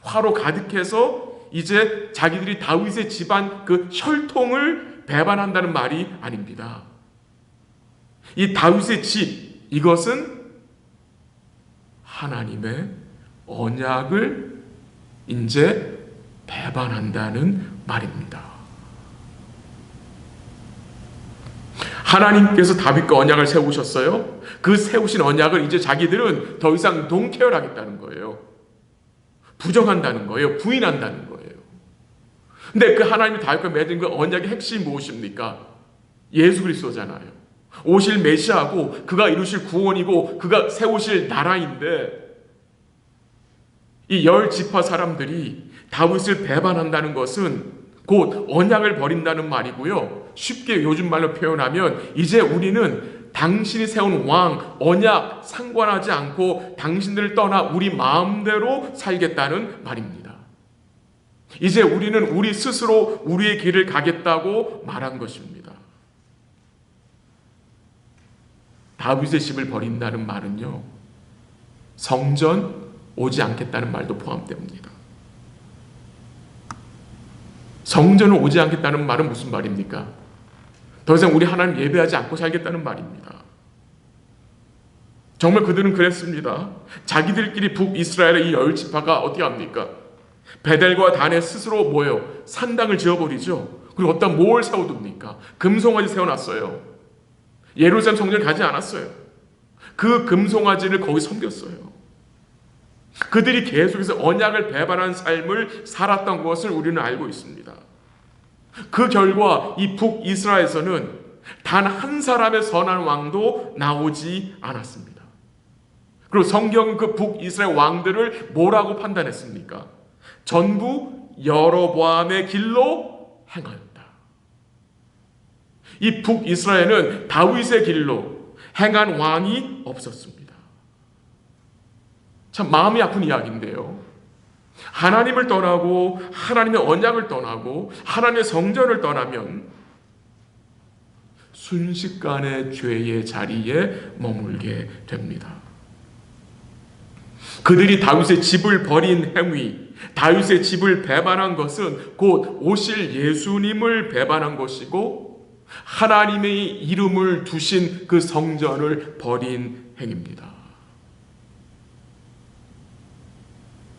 S1: 화로 가득해서 이제 자기들이 다윗의 집안 그 혈통을 배반한다는 말이 아닙니다. 이 다윗의 집, 이것은 하나님의 언약을 이제 배반한다는 말입니다. 하나님께서 다윗과 언약을 세우셨어요. 그 세우신 언약을 이제 자기들은 더 이상 don't care 하겠다는 거예요. 부정한다는 거예요. 부인한다는 거예요. 근데 그 하나님이 다윗과 맺은 그 언약의 핵심이 무엇입니까? 예수 그리스도잖아요. 오실 메시아고 그가 이루실 구원이고 그가 세우실 나라인데, 이 10지파 사람들이 다윗을 배반한다는 것은 곧 언약을 버린다는 말이고요. 쉽게 요즘 말로 표현하면 이제 우리는 당신이 세운 왕, 언약 상관하지 않고 당신들을 떠나 우리 마음대로 살겠다는 말입니다. 이제 우리는 우리 스스로 우리의 길을 가겠다고 말한 것입니다. 다윗의 집을 버린다는 말은요, 성전 오지 않겠다는 말도 포함됩니다. 성전을 오지 않겠다는 말은 무슨 말입니까? 더 이상 우리 하나님 예배하지 않고 살겠다는 말입니다. 정말 그들은 그랬습니다. 자기들끼리 북이스라엘의 이 10지파가 어떻게 합니까? 베델과 단에 스스로 뭐예요? 산당을 지어버리죠. 그리고 어떤 뭘 세워둡니까? 금송아지 세워놨어요. 예루살렘 성전을 가지 않았어요. 그 금송아지를 거기 섬겼어요. 그들이 계속해서 언약을 배반한 삶을 살았던 것을 우리는 알고 있습니다. 그 결과 이 북이스라엘에서는 단 한 사람의 선한 왕도 나오지 않았습니다. 그리고 성경은 그 북이스라엘 왕들을 뭐라고 판단했습니까? 전부 여로보암의 길로 행하였다. 이 북이스라엘은 다윗의 길로 행한 왕이 없었습니다. 참 마음이 아픈 이야기인데요. 하나님을 떠나고 하나님의 언약을 떠나고 하나님의 성전을 떠나면 순식간에 죄의 자리에 머물게 됩니다. 그들이 다윗의 집을 버린 행위, 다윗의 집을 배반한 것은 곧 오실 예수님을 배반한 것이고 하나님의 이름을 두신 그 성전을 버린 행위입니다.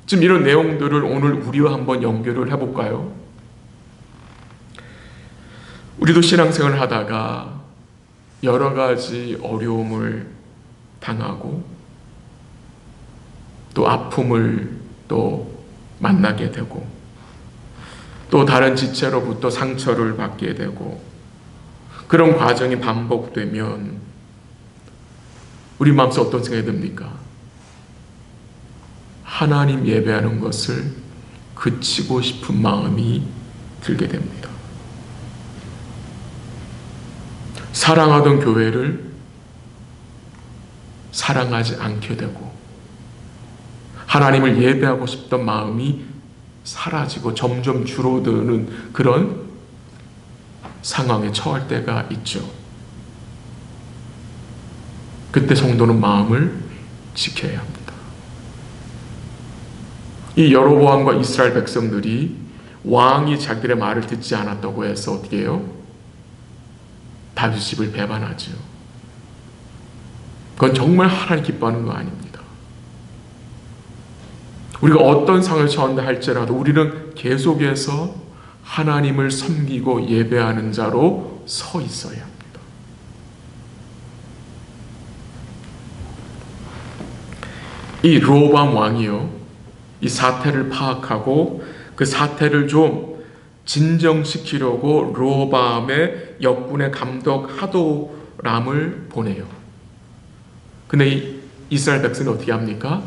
S1: 지금 이런 내용들을 오늘 우리와 한번 연결을 해볼까요? 우리도 신앙생활을 하다가 여러 가지 어려움을 당하고 또 아픔을 또 만나게 되고 또 다른 지체로부터 상처를 받게 되고 그런 과정이 반복되면 우리 마음속에 어떤 생각이 듭니까? 하나님 예배하는 것을 그치고 싶은 마음이 들게 됩니다. 사랑하던 교회를 사랑하지 않게 되고 하나님을 예배하고 싶던 마음이 사라지고 점점 줄어드는 그런 상황에 처할 때가 있죠. 그때 성도는 마음을 지켜야 합니다. 이 여로보암과 이스라엘 백성들이 왕이 자기들의 말을 듣지 않았다고 해서 어떻게 해요? 다윗 집을 배반하죠. 그건 정말 하나님 기뻐하는 거 아닙니다. 우리가 어떤 상황을 처한다 할지라도 우리는 계속해서 하나님을 섬기고 예배하는 자로 서 있어야 합니다. 이 르호보암 왕이요, 이 사태를 파악하고 그 사태를 좀 진정시키려고 르호보암의 역군의 감독 하도람을 보내요. 근데 이 이스라엘 백성이 어떻게 합니까?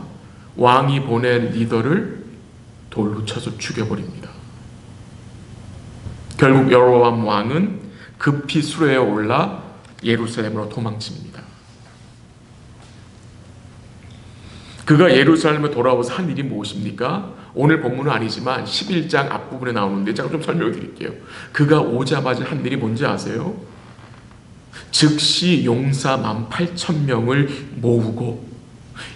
S1: 왕이 보낸 리더를 돌로 쳐서 죽여버립니다. 결국 여로보암 왕은 급히 수레에 올라 예루살렘으로 도망칩니다. 그가 예루살렘에 돌아와서 한 일이 무엇입니까? 오늘 본문은 아니지만 11장 앞부분에 나오는데 제가 좀 설명을 드릴게요. 그가 오자마자 한 일이 뭔지 아세요? 즉시 용사 18,000명을 모으고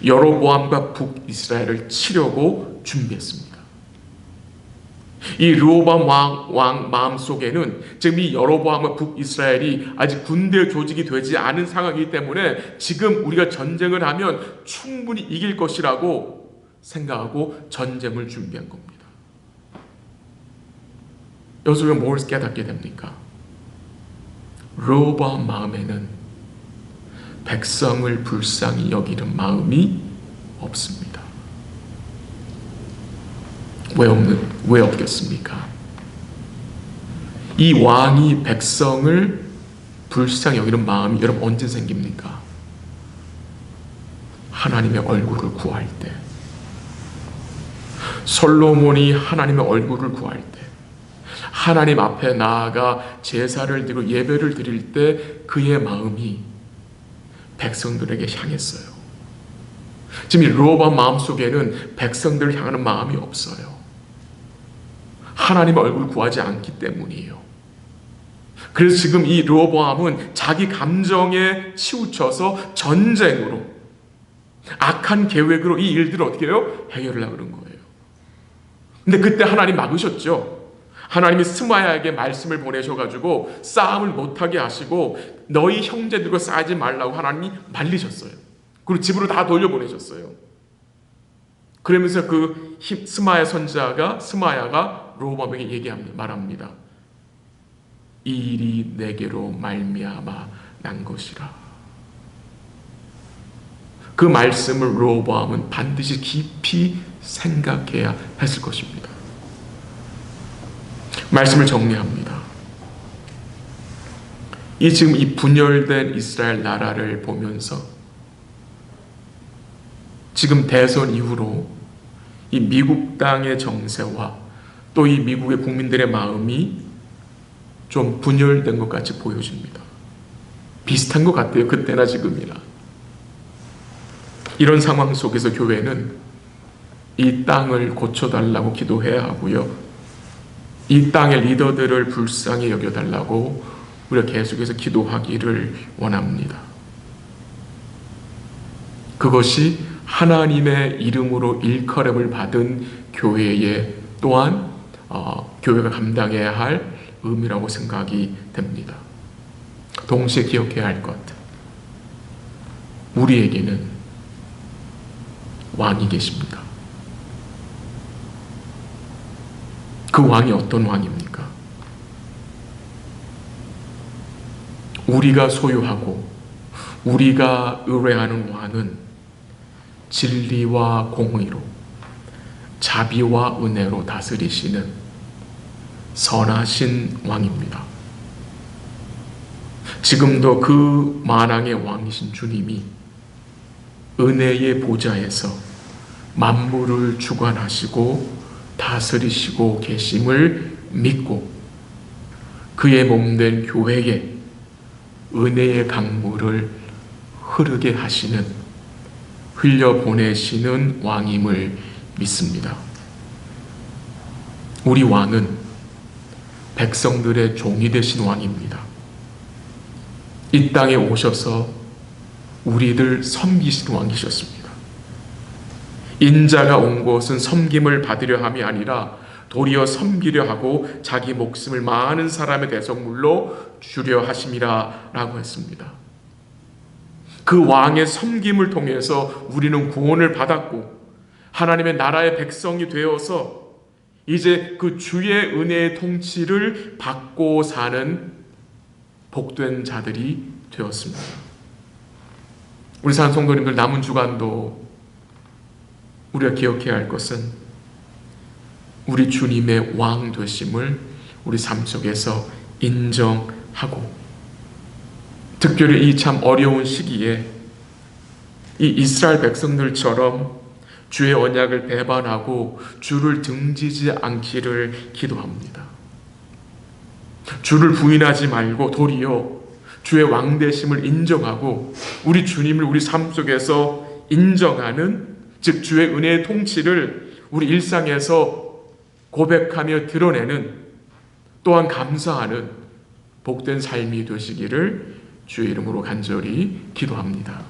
S1: 여로보암과 북이스라엘을 치려고 준비했습니다. 이 르호보암 왕 마음속에는 지금 이 여로보암과 북이스라엘이 아직 군대 조직이 되지 않은 상황이기 때문에 지금 우리가 전쟁을 하면 충분히 이길 것이라고 생각하고 전쟁을 준비한 겁니다. 여기서 우리가 뭘 깨닫게 됩니까? 르호보암 마음에는 백성을 불쌍히 여기는 마음이 없습니다. 왜 없겠습니까? 이 왕이 백성을 불쌍히 여기는 마음이 여러분 언제 생깁니까? 하나님의 얼굴을 구할 때, 솔로몬이 하나님의 얼굴을 구할 때, 하나님 앞에 나아가 제사를 드리고 예배를 드릴 때 그의 마음이 백성들에게 향했어요. 지금 이 르호보암 마음속에는 백성들을 향하는 마음이 없어요. 하나님의 얼굴을 구하지 않기 때문이에요. 그래서 지금 이 르호보암은 자기 감정에 치우쳐서 전쟁으로, 악한 계획으로 이 일들을 어떻게 해요? 해결을 하려고 그런 거예요. 근데 그때 하나님 막으셨죠. 하나님이 스마야에게 말씀을 보내셔가지고 싸움을 못하게 하시고 너희 형제들과 싸우지 말라고 하나님이 말리셨어요. 그리고 집으로 다 돌려보내셨어요. 그러면서 그 스마야 선지자가 르호보암에게 말합니다. 이 일이 내게로 말미암아 난 것이라. 그 말씀을 르호보암은 반드시 깊이 생각해야 했을 것입니다. 말씀을 정리합니다. 지금 이 분열된 이스라엘 나라를 보면서 지금 대선 이후로 이 미국 땅의 정세와 또 이 미국의 국민들의 마음이 좀 분열된 것 같이 보여집니다. 비슷한 것 같아요. 그때나 지금이나. 이런 상황 속에서 교회는 이 땅을 고쳐달라고 기도해야 하고요. 이 땅의 리더들을 불쌍히 여겨달라고 우리가 계속해서 기도하기를 원합니다. 그것이 하나님의 이름으로 일컬음을 받은 교회에 또한 교회가 감당해야 할 의미라고 생각이 됩니다. 동시에 기억해야 할 것, 우리에게는 왕이 계십니다. 그 왕이 어떤 왕입니까? 우리가 소유하고 우리가 의뢰하는 왕은 진리와 공의로 자비와 은혜로 다스리시는 선하신 왕입니다. 지금도 그 만왕의 왕이신 주님이 은혜의 보좌에서 만물을 주관하시고 다스리시고 계심을 믿고 그의 몸된 교회에 은혜의 강물을 흐르게 하시는, 흘려보내시는 왕임을 믿습니다. 우리 왕은 백성들의 종이 되신 왕입니다. 이 땅에 오셔서 우리들 섬기신 왕이셨습니다. 인자가 온 것은 섬김을 받으려 함이 아니라 도리어 섬기려 하고 자기 목숨을 많은 사람의 대속물로 주려 하심이라 라고 했습니다. 그 왕의 섬김을 통해서 우리는 구원을 받았고 하나님의 나라의 백성이 되어서 이제 그 주의 은혜의 통치를 받고 사는 복된 자들이 되었습니다. 우리 사는 성도님들, 남은 주간도 우리가 기억해야 할 것은 우리 주님의 왕 되심을 우리 삶 속에서 인정하고, 특별히 이 참 어려운 시기에 이 이스라엘 백성들처럼 주의 언약을 배반하고 주를 등지지 않기를 기도합니다. 주를 부인하지 말고 도리어 주의 왕 되심을 인정하고 우리 주님을 우리 삶 속에서 인정하는, 즉 주의 은혜의 통치를 우리 일상에서 고백하며 드러내는, 또한 감사하는 복된 삶이 되시기를 주의 이름으로 간절히 기도합니다.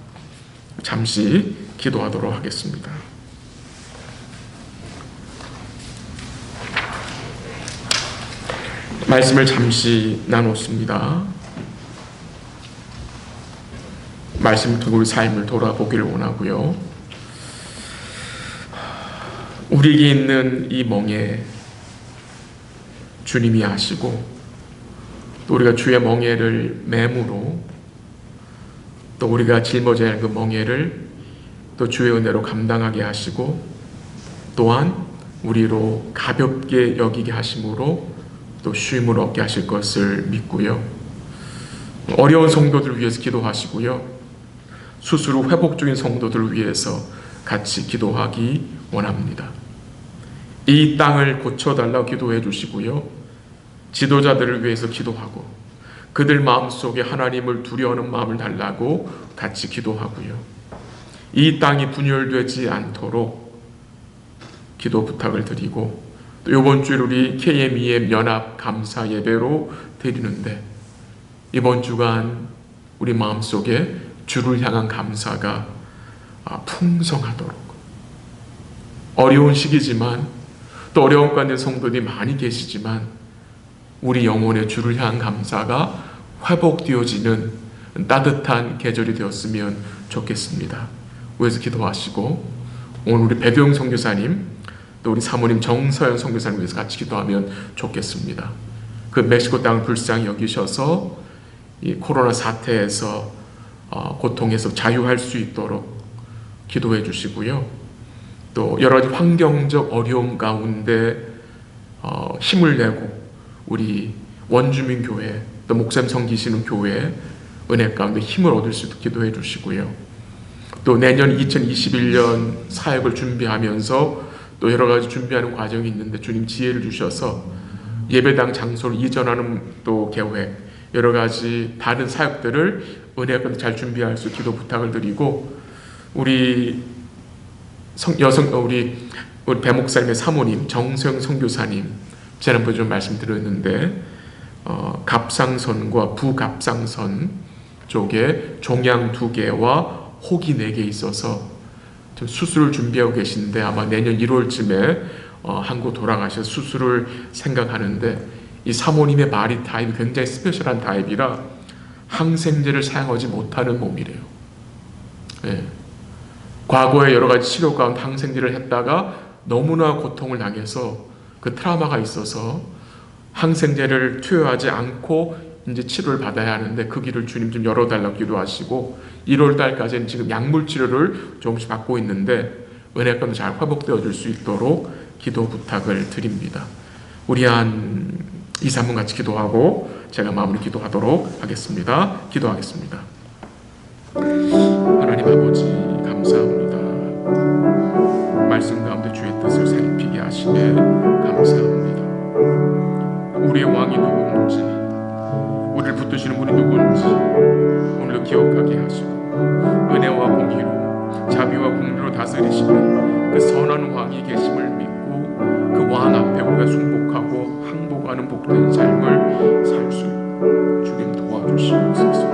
S1: 잠시 기도하도록 하겠습니다. 말씀을 잠시 나눴습니다. 말씀 듣고 우리 삶을 돌아보기를 원하고요. 우리에게 있는 이 멍에 주님이 아시고, 또 우리가 주의 멍에를 매무로, 또 우리가 짊어져야 할 그 멍에를 또 주의 은혜로 감당하게 하시고, 또한 우리로 가볍게 여기게 하심으로 또 쉼을 얻게 하실 것을 믿고요. 어려운 성도들을 위해서 기도하시고요. 수술 후 회복 중인 성도들을 위해서 같이 기도하기 원합니다. 이 땅을 고쳐달라고 기도해 주시고요. 지도자들을 위해서 기도하고 그들 마음속에 하나님을 두려워하는 마음을 달라고 같이 기도하고요. 이 땅이 분열되지 않도록 기도 부탁을 드리고, 또 이번 주일 우리 KMEM 연합 감사 예배로 드리는데 이번 주간 우리 마음속에 주를 향한 감사가 풍성하도록, 어려운 시기지만 또 어려운 가운데 성도들이 많이 계시지만 우리 영혼의 주를 향한 감사가 회복되어지는 따뜻한 계절이 되었으면 좋겠습니다. 위에서 기도하시고, 오늘 우리 배병 선교사님, 또 우리 사모님 정서연 선교사님 위해서 같이 기도하면 좋겠습니다. 그 멕시코 땅을 불쌍히 여기셔서 이 코로나 사태에서 고통에서 자유할 수 있도록 기도해 주시고요. 또 여러 가지 환경적 어려움 가운데 힘을 내고 우리 원주민 교회, 또 목사님 섬기시는 교회 은혜 가운데 힘을 얻을 수 있도록 기도해 주시고요. 또 내년 2021년 사역을 준비하면서 또 여러 가지 준비하는 과정이 있는데 주님 지혜를 주셔서 예배당 장소를 이전하는 또 계획, 여러 가지 다른 사역들을 은혜 가운데 잘 준비할 수 기도 부탁을 드리고, 우리 우리 배목사님의 사모님 정서영 선교사님, 지난번에 좀 말씀드렸는데 갑상선과 부갑상선 쪽에 종양 2개와 혹이 4개 있어서 좀 수술을 준비하고 계신데 아마 내년 1월쯤에 한국 돌아가셔서 수술을 생각하는데, 이 사모님의 바디 타입이 굉장히 스페셜한 타입이라 항생제를 사용하지 못하는 몸이래요. 예. 과거에 여러 가지 치료 가운데 항생제를 했다가 너무나 고통을 당해서 그 트라우마가 있어서 항생제를 투여하지 않고 이제 치료를 받아야 하는데, 그 길을 주님 좀 열어달라고 기도하시고 1월 달까지는 지금 약물 치료를 조금씩 받고 있는데 은혜가 잘 회복되어 줄 수 있도록 기도 부탁을 드립니다. 우리 한 2, 3분 같이 기도하고 제가 마무리 기도하도록 하겠습니다. 기도하겠습니다. 하나님 아버지 감사합니다. 말씀 가운데 주의 뜻을 살피게 하시네 감사합니다. 우리의 왕이 누구인지, 우리를 붙드시는 분이 누구인지 오늘도 기억하게 하시고, 은혜와 공의로 자비와 공의로 다스리시는 그 선한 왕이 계심을 믿고 그 왕 앞에 우리가 순복하고 항복하는 복된 삶을 살 수 있도록 주님 도와주시옵소서.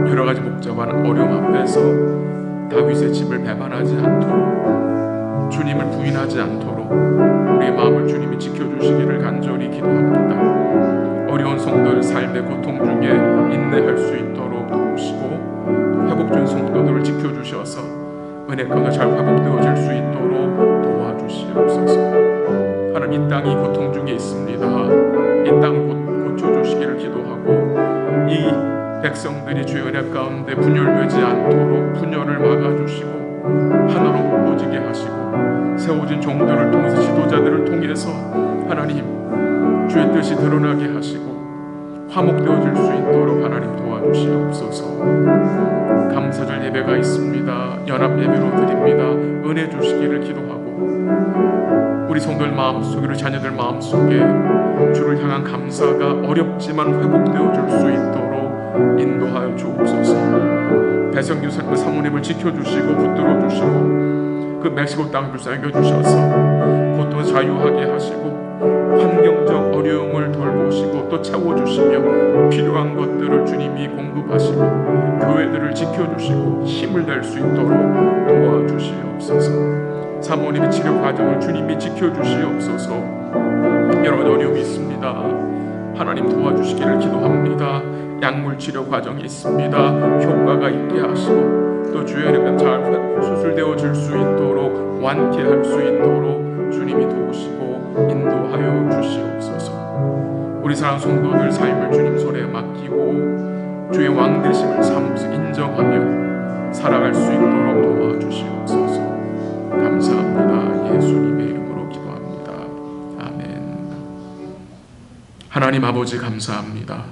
S1: 여러 가지 복잡한 어려움 앞에서 다윗의 집을 배반하지 않도록, 주님을 부인하지 않도록 우리의 마음을 주님이 지켜주시기를 간절히 기도합니다. 어려운 성도들 삶의 고통 중에 인내할 수 있도록 도우시고, 회복된 성도들을 지켜주셔서 은혜 가운데 잘 회복되어질 수 있도록 도와주시옵소서. 하나님, 이 땅이 고통 중에 있습니다. 이 땅을 고쳐주시기를 기도하고, 이 백성들이 주의 은혜 가운데 분열되지 않도록 분열을 막아주시고 하나로 묶어지게 하시고, 세워진 종들을 통해서 지도자들을 통해서 하나님 주의 뜻이 드러나게 하시고 화목되어질 수 있도록 하나님 도와주시옵소서. 감사절 예배가 있습니다. 연합 예배로 드립니다. 은혜 주시기를 기도하고, 우리 성도들 마음속에, 우리 자녀들 마음속에 주를 향한 감사가 어렵지만 회복되어질 수 있도록 인도하여 주옵소서. 배성규 사모님을 지켜주시고 붙들어주시고 그 멕시코 땅을 불쌍히 주셔서 고통에서 자유하게 하시고 환경적 어려움을 돌보시고 또 채워주시며 필요한 것들을 주님이 공급하시고 교회들을 지켜주시고 힘을 낼 수 있도록 도와주시옵소서. 사모님의 치료 과정을 주님이 지켜주시옵소서. 여러 가지 어려움이 있습니다. 하나님 도와주시기를 기도합니다. 약물 치료 과정이 있습니다. 효과가 있게 하시고 또 주의 은혜가 잘 수술되어질 수 있도록 완쾌할 수 있도록 주님이 도우시고 인도하여 주시옵소서. 우리 사랑하는 성도들 삶을 주님 손에 맡기고 주의 왕 되심을 삶에서 인정하며 살아갈 수 있도록 도와주시옵소서. 감사합니다. 예수님의 이름으로 기도합니다. 아멘. 하나님 아버지 감사합니다.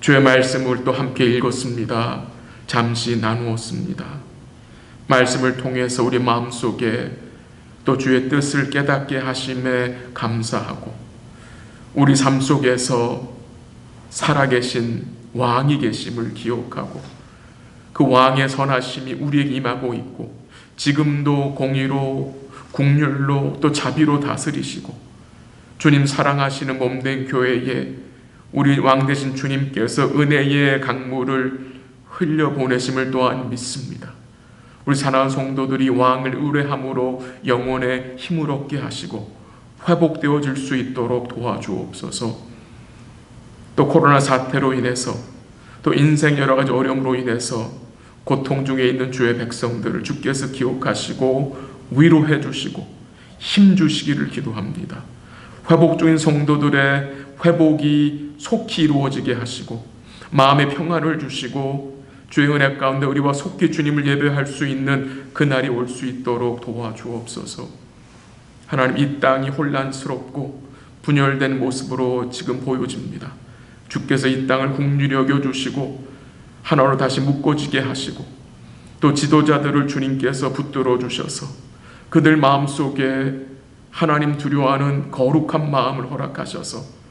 S1: 주의 말씀을 또 함께 읽었습니다. 잠시 나누었습니다. 말씀을 통해서 우리 마음속에 또 주의 뜻을 깨닫게 하심에 감사하고, 우리 삶 속에서 살아계신 왕이 계심을 기억하고 그 왕의 선하심이 우리에게 임하고 있고 지금도 공의로 국률로 또 자비로 다스리시고 주님 사랑하시는 몸된 교회에 우리 왕 되신 주님께서 은혜의 강물을 흘려보내심을 또한 믿습니다. 우리 사랑하는 성도들이 왕을 의뢰함으로 영혼의 힘을 얻게 하시고 회복되어질 수 있도록 도와주옵소서. 또 코로나 사태로 인해서 또 인생 여러 가지 어려움으로 인해서 고통 중에 있는 주의 백성들을 주께서 기억하시고 위로해 주시고 힘 주시기를 기도합니다. 회복 중인 성도들의 회복이 속히 이루어지게 하시고 마음의 평안을 주시고 주의 은혜 가운데 우리와 속히 주님을 예배할 수 있는 그날이 올 수 있도록 도와주옵소서. 하나님, 이 땅이 혼란스럽고 분열된 모습으로 지금 보여집니다. 주께서 이 땅을 긍휼히 여겨주시고 하나로 다시 묶어지게 하시고 또 지도자들을 주님께서 붙들어 주셔서 그들 마음속에 하나님 두려워하는 거룩한 마음을 허락하셔서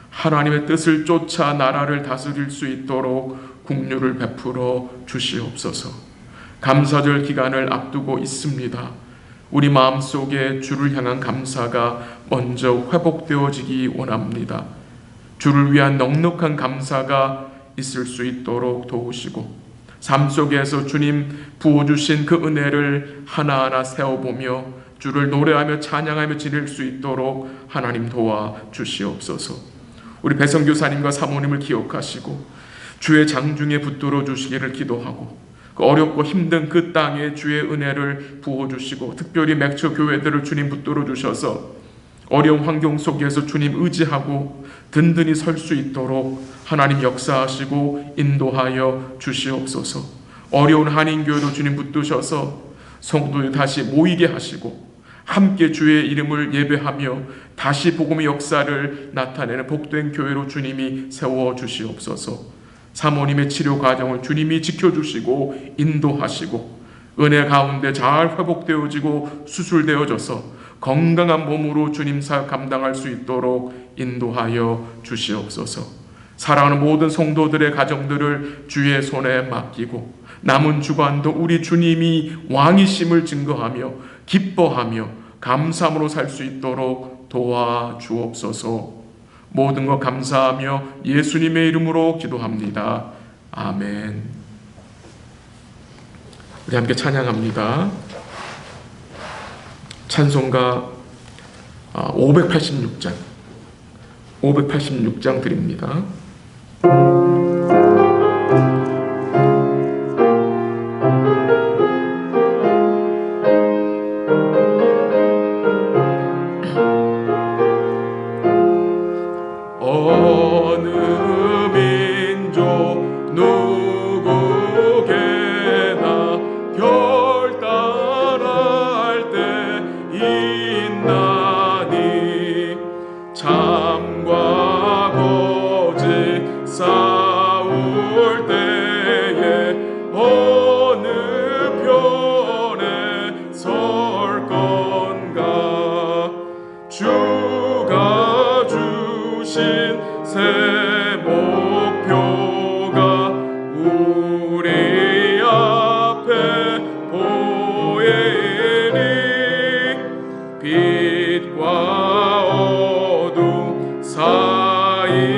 S1: 하나님의 뜻을 쫓아 나라를 다스릴 수 있도록 긍휼을 베풀어 주시옵소서. 감사절 기간을 앞두고 있습니다. 우리 마음속에 주를 향한 감사가 먼저 회복되어지기 원합니다. 주를 위한 넉넉한 감사가 있을 수 있도록 도우시고 삶 속에서 주님 부어주신 그 은혜를 하나하나 세워보며 주를 노래하며 찬양하며 지낼 수 있도록 하나님 도와주시옵소서. 우리 배성교사님과 사모님을 기억하시고 주의 장중에 붙들어 주시기를 기도하고, 그 어렵고 힘든 그 땅에 주의 은혜를 부어주시고, 특별히 맥주 교회들을 주님 붙들어 주셔서 어려운 환경 속에서 주님 의지하고 든든히 설 수 있도록 하나님 역사하시고 인도하여 주시옵소서. 어려운 한인교회도 주님 붙드셔서 성도들 다시 모이게 하시고 함께 주의 이름을 예배하며 다시 복음의 역사를 나타내는 복된 교회로 주님이 세워주시옵소서. 사모님의 치료 과정을 주님이 지켜주시고 인도하시고 은혜 가운데 잘 회복되어지고 수술되어져서 건강한 몸으로 주님 사역 감당할 수 있도록 인도하여 주시옵소서. 사랑하는 모든 성도들의 가정들을 주의 손에 맡기고 남은 주간도 우리 주님이 왕이심을 증거하며 기뻐하며 감사함으로 살 수 있도록 도와주옵소서. 모든 것 감사하며 예수님의 이름으로 기도합니다. 아멘. 우리 함께 찬양합니다. 찬송가 586장 드립니다. 어느 민족 누구게나 결단할 때 있나니 참과 거짓 싸울 때에 어느 편에 설 건가. 주가 주신 새 목표가 우리 앞에 보이니 빛과 어둠 사이에서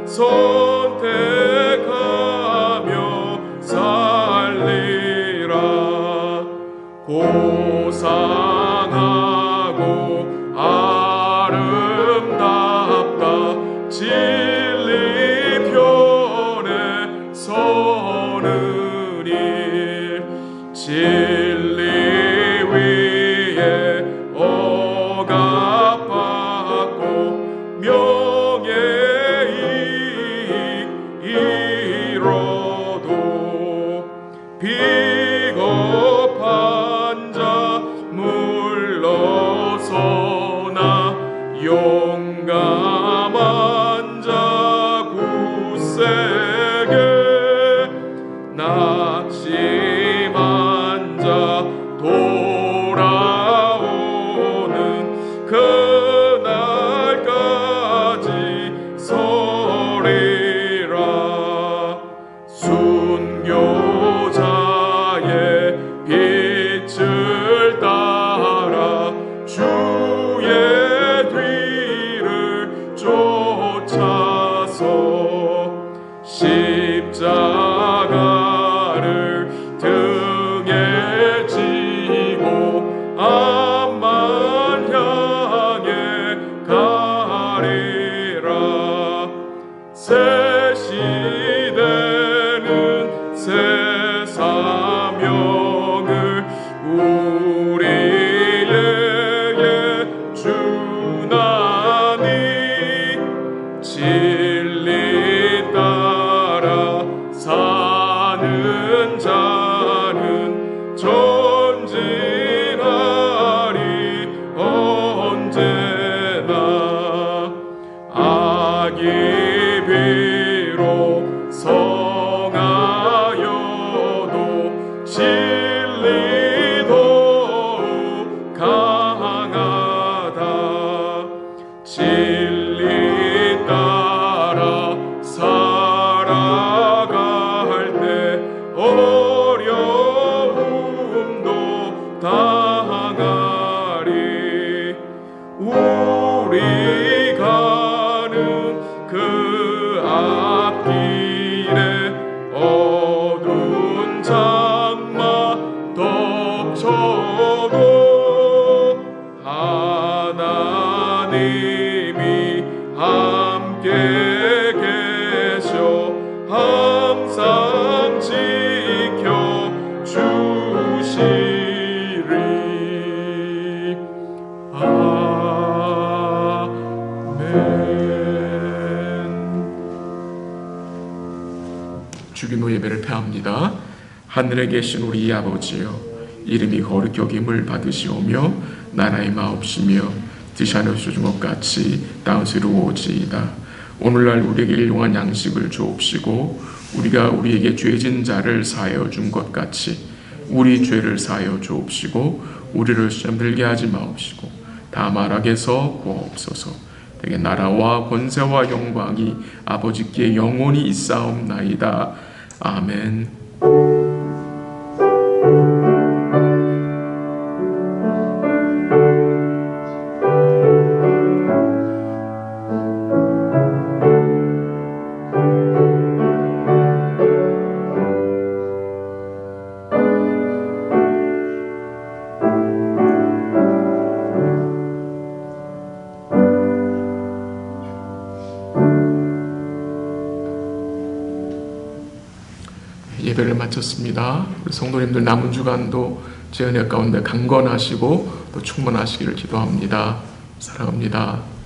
S1: 선택하며 살리라. 고상하고 아름답다 진리 편에 서는 일. 진리 위에 억압받고 명예이익 이뤄도 비겁한 자 물러서나 용감한 자 굳세게 낙심한 자 돌아오는 그날까지 서리라. 순교자의 빛을 따라 주의 뒤를 쫓아서 십자가를 등에 지고 앞만 향해 가리라. 새 시대는 새 사명을 우리에게 주나니 진리 따라 사는 자는 전진하리 언제나. 악이 비록 성하여도 진리 더욱 강하다. 진리 따라 살아갈 때 어려움도 당하리. 우리 가는 그 앞길에 감춰도 하나님이 함께 계셔 항상 지켜 주시리. 아멘. 주기도 예배를 폐합니다. 하늘에 계신 우리 아버지여, 이름이 거룩히 여김을 받으시오며 나라의 마옵시며 뜻이 하늘에서 주신 것 같이 땅에서 이루어지이다. 오늘날 우리에게 일용할 양식을 주옵시고 우리가 우리에게 죄진 자를 사하여 준 것 같이 우리 죄를 사하여 주옵시고 우리를 시험 들게 하지 마옵시고 다만 악에서 구하옵소서. 되게 나라와 권세와 영광이 아버지께 영원히 있사옵나이다. 아멘. 예배를 마쳤습니다. 우리 성도님들 남은 주간도 제 은혜 가운데 강건하시고 또 충만하시기를 기도합니다. 사랑합니다.